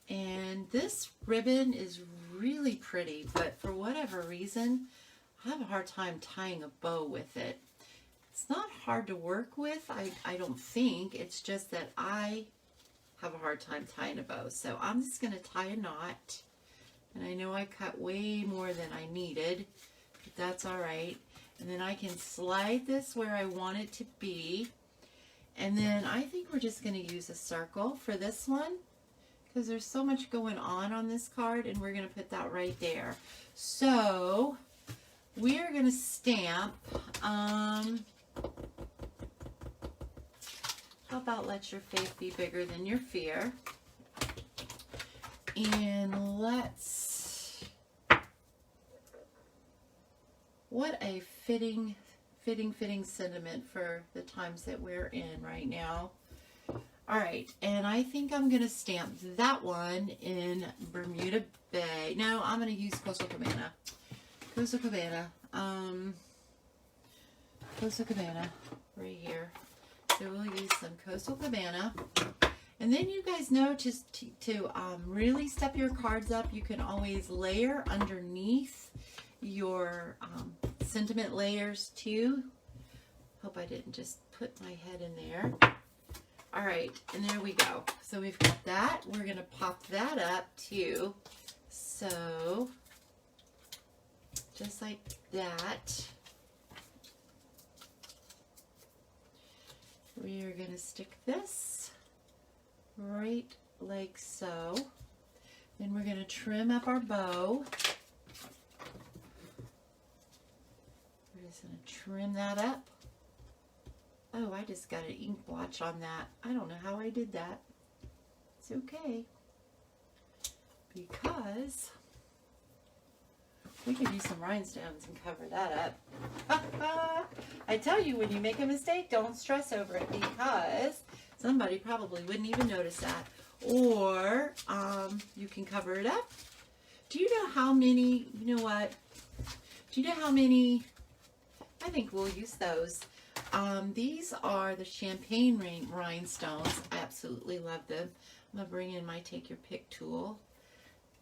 And this ribbon is really pretty, but for whatever reason, I have a hard time tying a bow with it. It's not hard to work with, I don't think. It's just that I have a hard time tying a bow. So I'm just going to tie a knot. And I know I cut way more than I needed, but that's all right. And then I can slide this where I want it to be. And then I think we're just going to use a circle for this one, because there's so much going on this card, and we're going to put that right there. So we're going to stamp, how about let your faith be bigger than your fear? And let's, what a fitting sentiment for the times that we're in right now. All right, and I think I'm going to stamp that one in Bermuda Bay. No, I'm going to use Coastal Cabana. Coastal Cabana. Coastal Cabana right here. So we'll use some Coastal Cabana. And then you guys know, just to really step your cards up, you can always layer underneath your sentiment layers too. Hope I didn't just put my head in there. All right, and there we go. So we've got that. We're going to pop that up too. So just like that. We are going to stick this right like so. Then we're going to trim up our bow. We're just going to trim that up. Oh, I just got an ink blotch on that. I don't know how I did that. It's okay. Because we can do some rhinestones and cover that up. I tell you, when you make a mistake, don't stress over it, because somebody probably wouldn't even notice that. Or you can cover it up. Do you know how many, you know what? Do you know how many, I think we'll use those. These are the champagne rhinestones. I absolutely love them. I'm going to bring in my take your pick tool.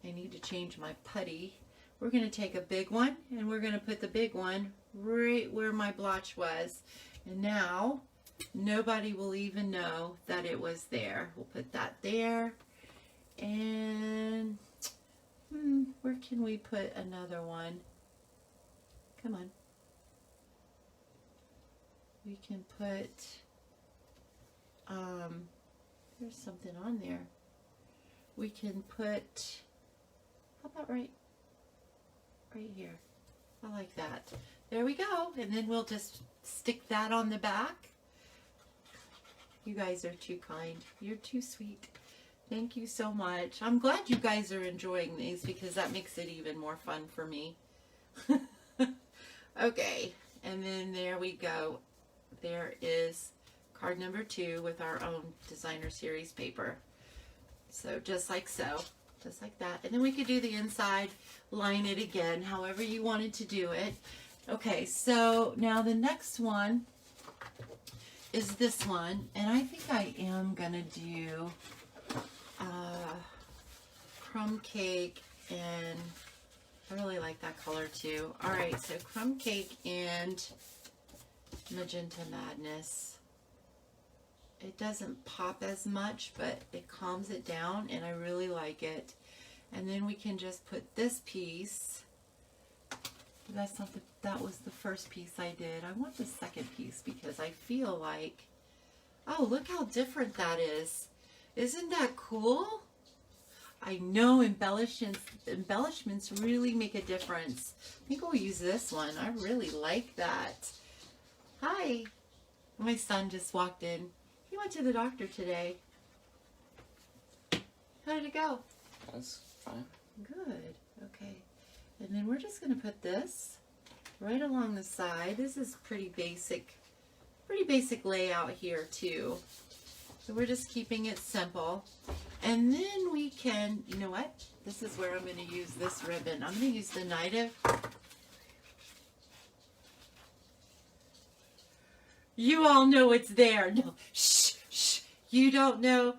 I need to change my putty. We're going to take a big one, and we're going to put the big one right where my blotch was. And now nobody will even know that it was there. We'll put that there. And where can we put another one? Come on. We can put, there's something on there. We can put, how about right here? I like that. There we go. And then we'll just stick that on the back. You guys are too kind. You're too sweet. Thank you so much. I'm glad you guys are enjoying these, because that makes it even more fun for me. Okay, and then there we go. There is card number 2 with our own designer series paper. So just like so, just like that. And then we could do the inside, line it again, however you wanted to do it. Okay, so now the next one is this one, and I think I am gonna do Crumb Cake, and I really like that color too. All right, so Crumb Cake and Magenta Madness. It doesn't pop as much, but it calms it down, and I really like it. And then we can just put this piece. That's not the, that was the first piece I did. I want the second piece, because I feel like, oh, look how different that is. Isn't that cool? I know embellishments really make a difference. I think we'll use this one. I really like that. Hi. My son just walked in. He went to the doctor today. How did it go? That's fine. Good. Okay. And then we're just going to put this right along the side. This is pretty basic layout here too. So we're just keeping it simple. And then we can, you know what? This is where I'm going to use this ribbon. I'm going to use the Night of You all know it's there. No, shh, shh. You don't know.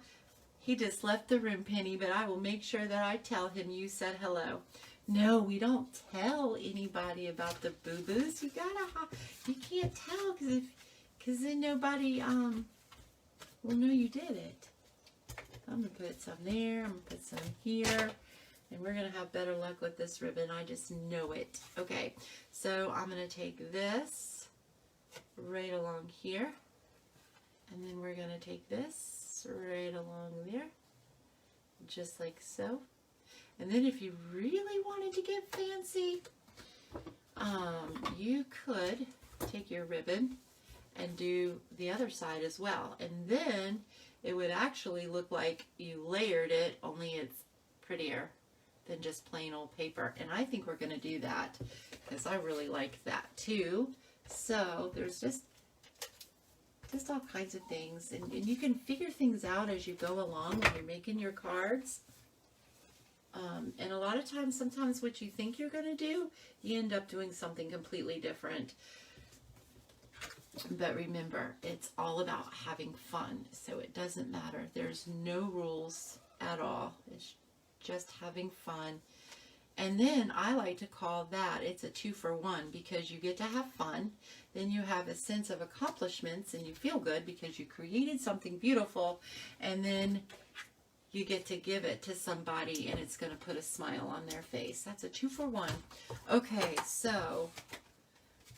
He just left the room, Penny, but I will make sure that I tell him you said hello. No, we don't tell anybody about the boo-boos. You can't tell because then nobody will know you did it. I'm going to put some there. I'm going to put some here. And we're going to have better luck with this ribbon. I just know it. Okay, so I'm going to take this right along here. And then we're going to take this right along there. Just like so. And then if you really wanted to get fancy, you could take your ribbon and do the other side as well. And then it would actually look like you layered it, only it's prettier than just plain old paper. And I think we're going to do that because I really like that too. So there's just all kinds of things. And you can figure things out as you go along when you're making your cards. And a lot of times, sometimes what you think you're going to do, you end up doing something completely different. But remember, it's all about having fun. So it doesn't matter. There's no rules at all. It's just having fun. And then I like to call that, it's a 2-for-1 because you get to have fun. Then you have a sense of accomplishments and you feel good because you created something beautiful. And then you get to give it to somebody and it's going to put a smile on their face. That's a 2-for-1. Okay, so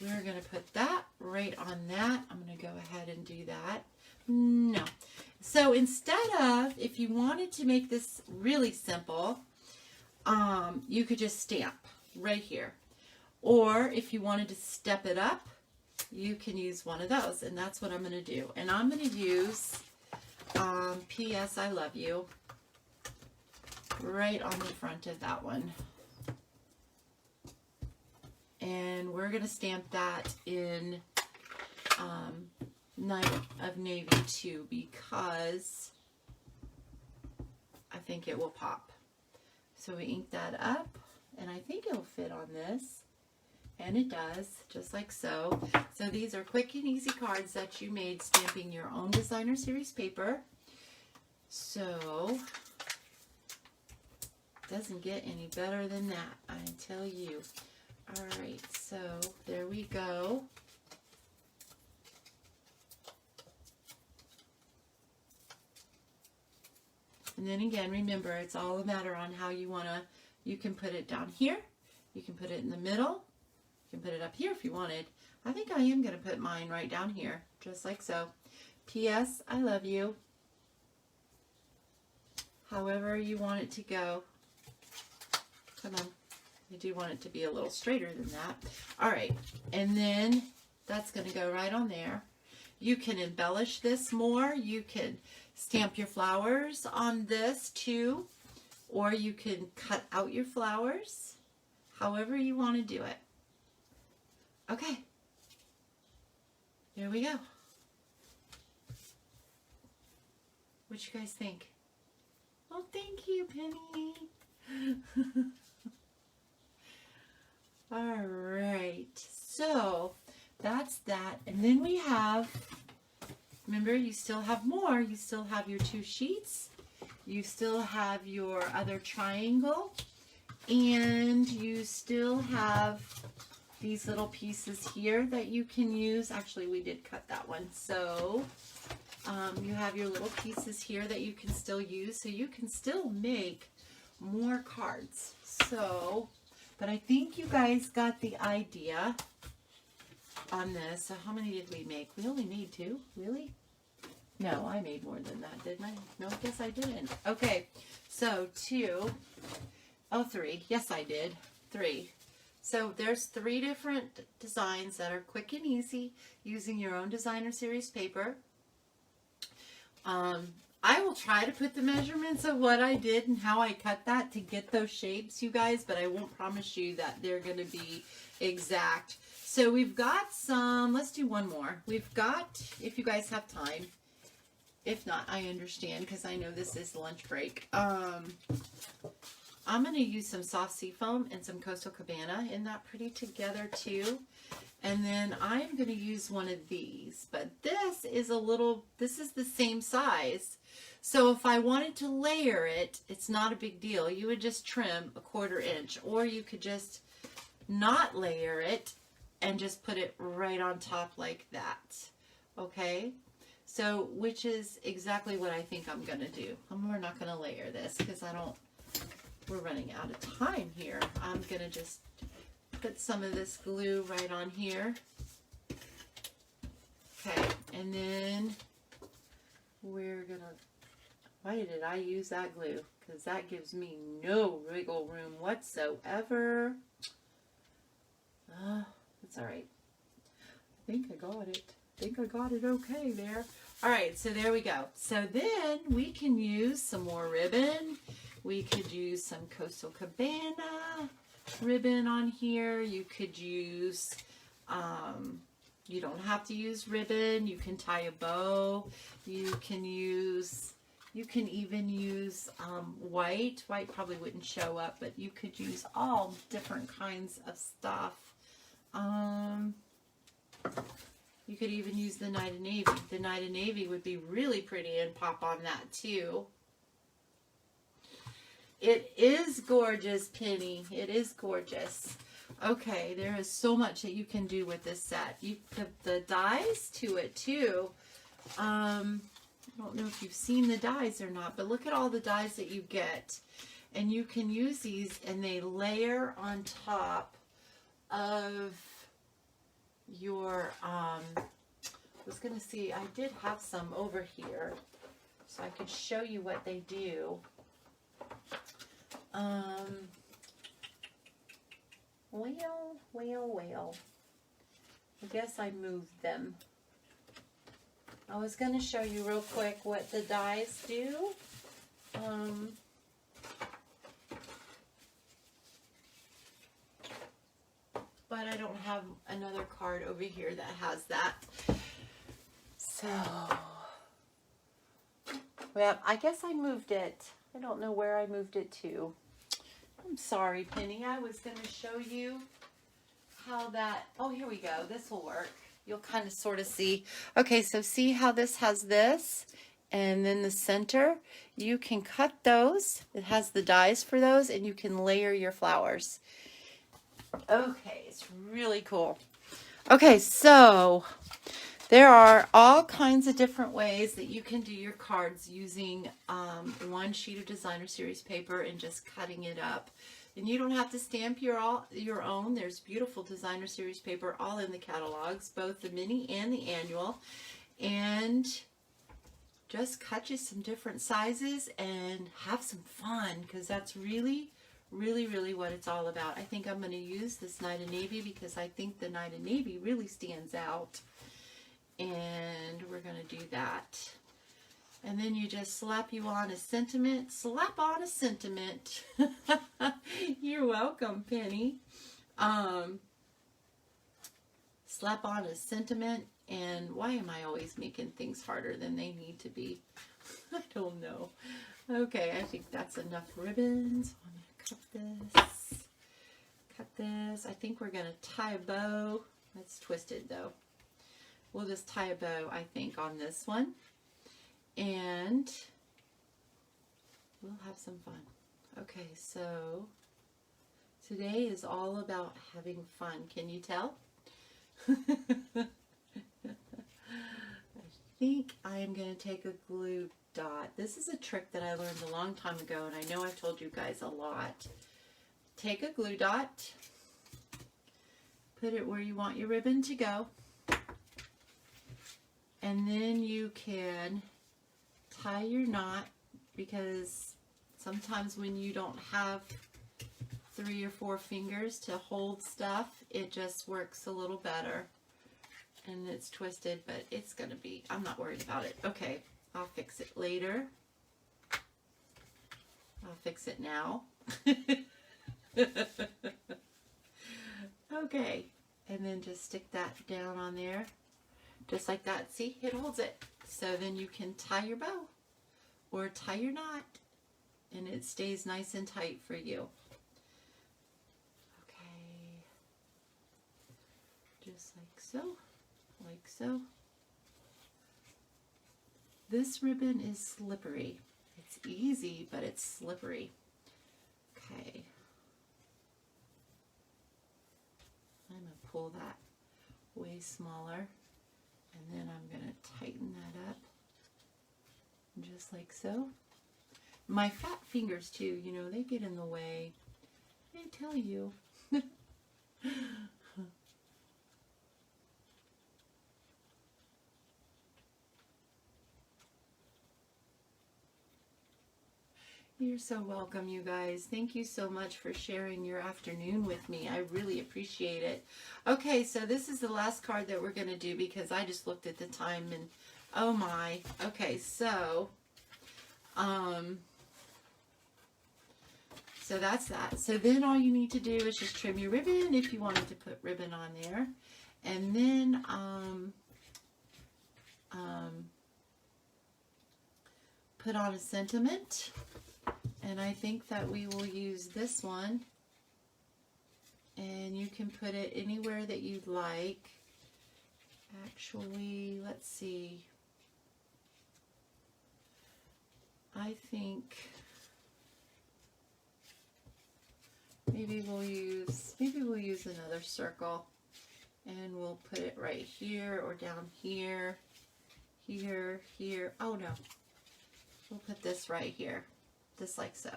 we're going to put that right on that. I'm going to go ahead and do that. No. So instead of, if you wanted to make this really simple, you could just stamp right here. Or if you wanted to step it up, you can use one of those. And that's what I'm going to do. And I'm going to use P.S. I Love You right on the front of that one. And we're going to stamp that in Night of Navy 2 because I think it will pop. So we ink that up, and I think it'll fit on this. And it does, just like so. So these are quick and easy cards that you made stamping your own designer series paper. So doesn't get any better than that, I tell you. All right, so there we go. And then again, remember, it's all a matter on how you want to, you can put it down here, you can put it in the middle, you can put it up here if you wanted. I think I am going to put mine right down here, just like so. P.S. I love you. However you want it to go. Come on. I do want it to be a little straighter than that. All right, and then that's going to go right on there. You can embellish this more. You can stamp your flowers on this too, or you can cut out your flowers, however you want to do it. Okay, there we go. What you guys think? Oh, thank you, Penny. All right, so that's that. And then we have, remember, you still have more. You still have your 2 sheets. You still have your other triangle. And you still have these little pieces here that you can use. Actually, we did cut that one. So you have your little pieces here that you can still use. So you can still make more cards. So, but I think you guys got the idea on this. So how many did we make? We only made 2. Really? No, I made more than that, didn't I? No, I guess I didn't. Okay, so 2. Oh, 3. Yes, I did. 3. So there's 3 different designs that are quick and easy using your own designer series paper. I will try to put the measurements of what I did and how I cut that to get those shapes, you guys, but I won't promise you that they're going to be exact. So we've got some, let's do one more. We've got, if you guys have time, if not, I understand because I know this is lunch break. I'm going to use some soft seafoam and some Coastal Cabana. Isn't that pretty together too? And then I'm going to use one of these, but this is the same size. So if I wanted to layer it, it's not a big deal. You would just trim a 1/4 inch, or you could just not layer it and just put it right on top like that. Okay? So, which is exactly what I think I'm going to do. We're not going to layer this because we're running out of time here. I'm going to just put some of this glue right on here. Okay, and then we're going to, why did I use that glue? Because that gives me no wiggle room whatsoever. That's all right. I think I got it. Okay there. All right, so there we go. So then we can use some more ribbon. We could use some Coastal Cabana ribbon on here. You could use, you don't have to use ribbon. You can tie a bow. You can even use white. White probably wouldn't show up, but you could use all different kinds of stuff. You could even use the Night of Navy. The Night of Navy would be really pretty and pop on that too. It is gorgeous, Penny. It is gorgeous. Okay, there is so much that you can do with this set. You put the dies to it too. I don't know if you've seen the dies or not, but look at all the dies that you get. And you can use these and they layer on top of your, I was going to see, I did have some over here, so I could show you what they do. Well, I guess I moved them. I was going to show you real quick what the dies do. But I don't have another card over here that has that. So, well, I guess I moved it. I don't know where I moved it to. I'm sorry, Penny. I was going to show you how that, oh, here we go. This will work. You'll kind of sort of see. Okay, so see how this has this and then the center? You can cut those. It has the dies for those, and you can layer your flowers. Okay, it's really cool. Okay, so there are all kinds of different ways that you can do your cards using one sheet of designer series paper and just cutting it up. And you don't have to stamp your own. There's beautiful designer series paper all in the catalogs, both the mini and the annual. And just cut you some different sizes and have some fun, because that's really what it's all about. I think I'm going to use this Night of Navy because I think the Night of Navy really stands out. And we're going to do that. And then you just slap on a sentiment. Slap on a sentiment. You're welcome, Penny. Slap on a sentiment. And why am I always making things harder than they need to be? I don't know. Okay, I think that's enough ribbons. I'm going to cut this. Cut this. I think we're going to tie a bow. That's twisted though. We'll just tie a bow, I think, on this one. And we'll have some fun. Okay, so today is all about having fun. Can you tell? I think I am going to take a glue dot. This is a trick that I learned a long time ago, and I know I've told you guys a lot. Take a glue dot, put it where you want your ribbon to go, and then you can tie your knot, because sometimes when you don't have 3 or 4 fingers to hold stuff, it just works a little better. And it's twisted, but it's going to be, I'm not worried about it. Okay, I'll fix it later. I'll fix it now. Okay, and then just stick that down on there, just like that. See, it holds it. So then you can tie your bow or tie your knot, and it stays nice and tight for you. Okay, so, like so. This ribbon is slippery. It's easy, but it's slippery. Okay. I'm going to pull that way smaller, and then I'm going to tighten that up just like so. My fat fingers too, you know, they get in the way. I tell you. You're so welcome, you guys. Thank you so much for sharing your afternoon with me. I really appreciate it. Okay, so this is the last card that we're going to do because I just looked at the time and oh my. Okay, so so that's that. So then all you need to do is just trim your ribbon if you wanted to put ribbon on there. And then put on a sentiment. And I think that we will use this one. And you can put it anywhere that you'd like. Actually, let's see. I think maybe we'll use another circle, and we'll put it right here or down here, here, here. Oh no, we'll put this right here, just like so.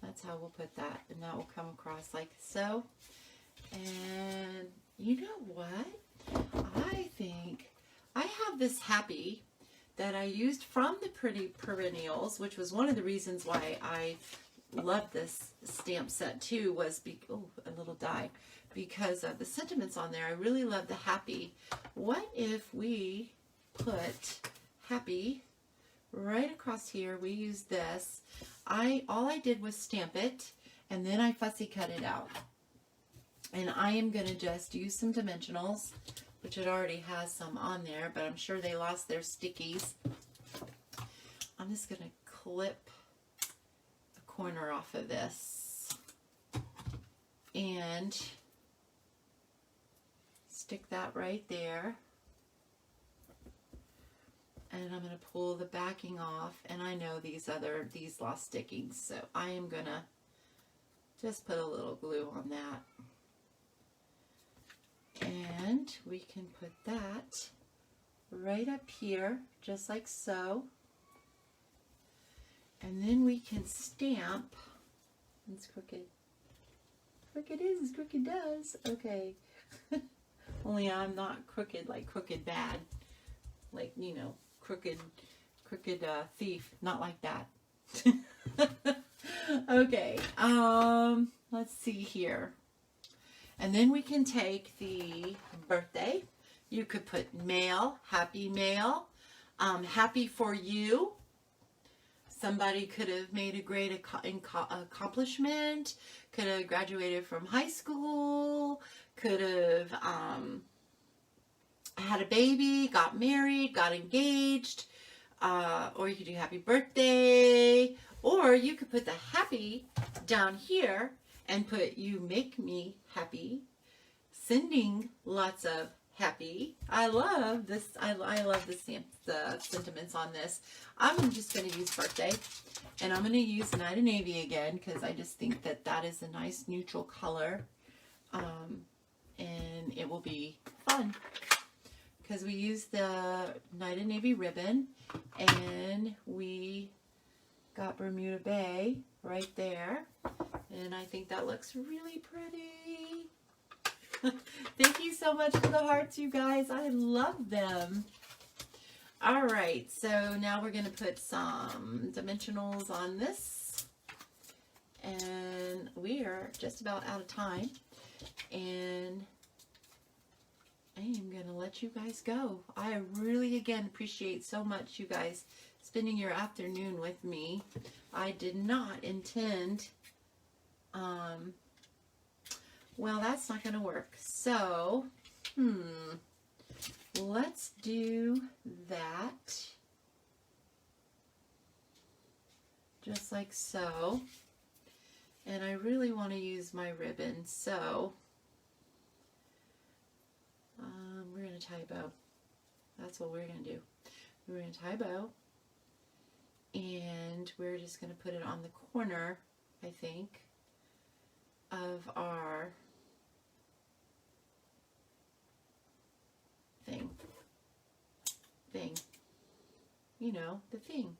That's how we'll put that, and that will come across like so. And you know what? I think I have this happy that I used from the Pretty Perennials, which was one of the reasons why I loved this stamp set too, was a little die, because of the sentiments on there. I really love the happy. What if we put happy right across here? We use this. All I did was stamp it, and then I fussy cut it out. And I am going to just use some dimensionals, which it already has some on there, but I'm sure they lost their stickies. I'm just going to clip a corner off of this and stick that right there. And I'm going to pull the backing off, and I know these lost stickings, so I am going to just put a little glue on that. And we can put that right up here, just like so. And then we can stamp. It's crooked. Crooked is as crooked does. Okay. Only I'm not crooked like crooked bad. Like, you know, crooked thief. Not like that. Okay. Let's see here. And then we can take the birthday. You could put mail, happy mail, happy for you. Somebody could have made a great accomplishment, could have graduated from high school, could have had a baby, got married, got engaged, or you could do happy birthday, or you could put the happy down here and put you make me happy, sending lots of happy. I love this. I love the sentiments on this. I'm just going to use birthday, and I'm going to use Night of Navy again because I just think that that is a nice neutral color, and it will be fun because we use the Night of Navy ribbon, and we got Bermuda Bay right there. And I think that looks really pretty. Thank you so much for the hearts, you guys. I love them. All right, so now we're going to put some dimensionals on this. And we are just about out of time. And I am going to let you guys go. I really, again, appreciate so much you guys spending your afternoon with me. I did not intend... well, that's not going to work. So, let's do that. Just like so. And I really want to use my ribbon, so We're going to tie a bow. That's what we're going to do. We're going to tie a bow, and we're just going to put it on the corner, I think, of our thing. You know, the thing.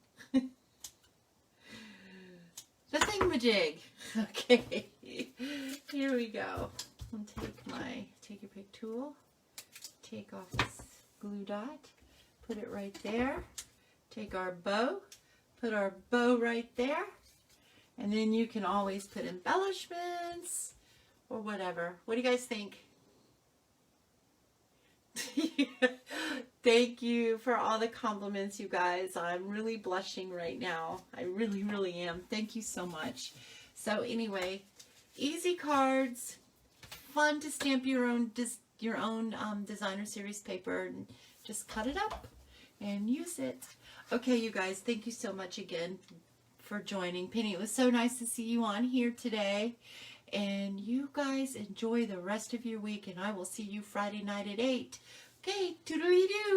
The thingamajig. Okay, here we go. I'll take your pick tool, take off this glue dot, put it right there. Take our bow, put our bow right there, and then you can always put embellishments or whatever. What do you guys think? Thank you for all the compliments, you guys. I'm really blushing right now. I really, really am. Thank you so much. So anyway, easy cards, fun to stamp your own designer series paper, and just cut it up and use it. Okay, you guys, thank you so much again for joining. Penny, it was so nice to see you on here today. And you guys enjoy the rest of your week, and I will see you Friday night at 8. Okay, toodly-doo.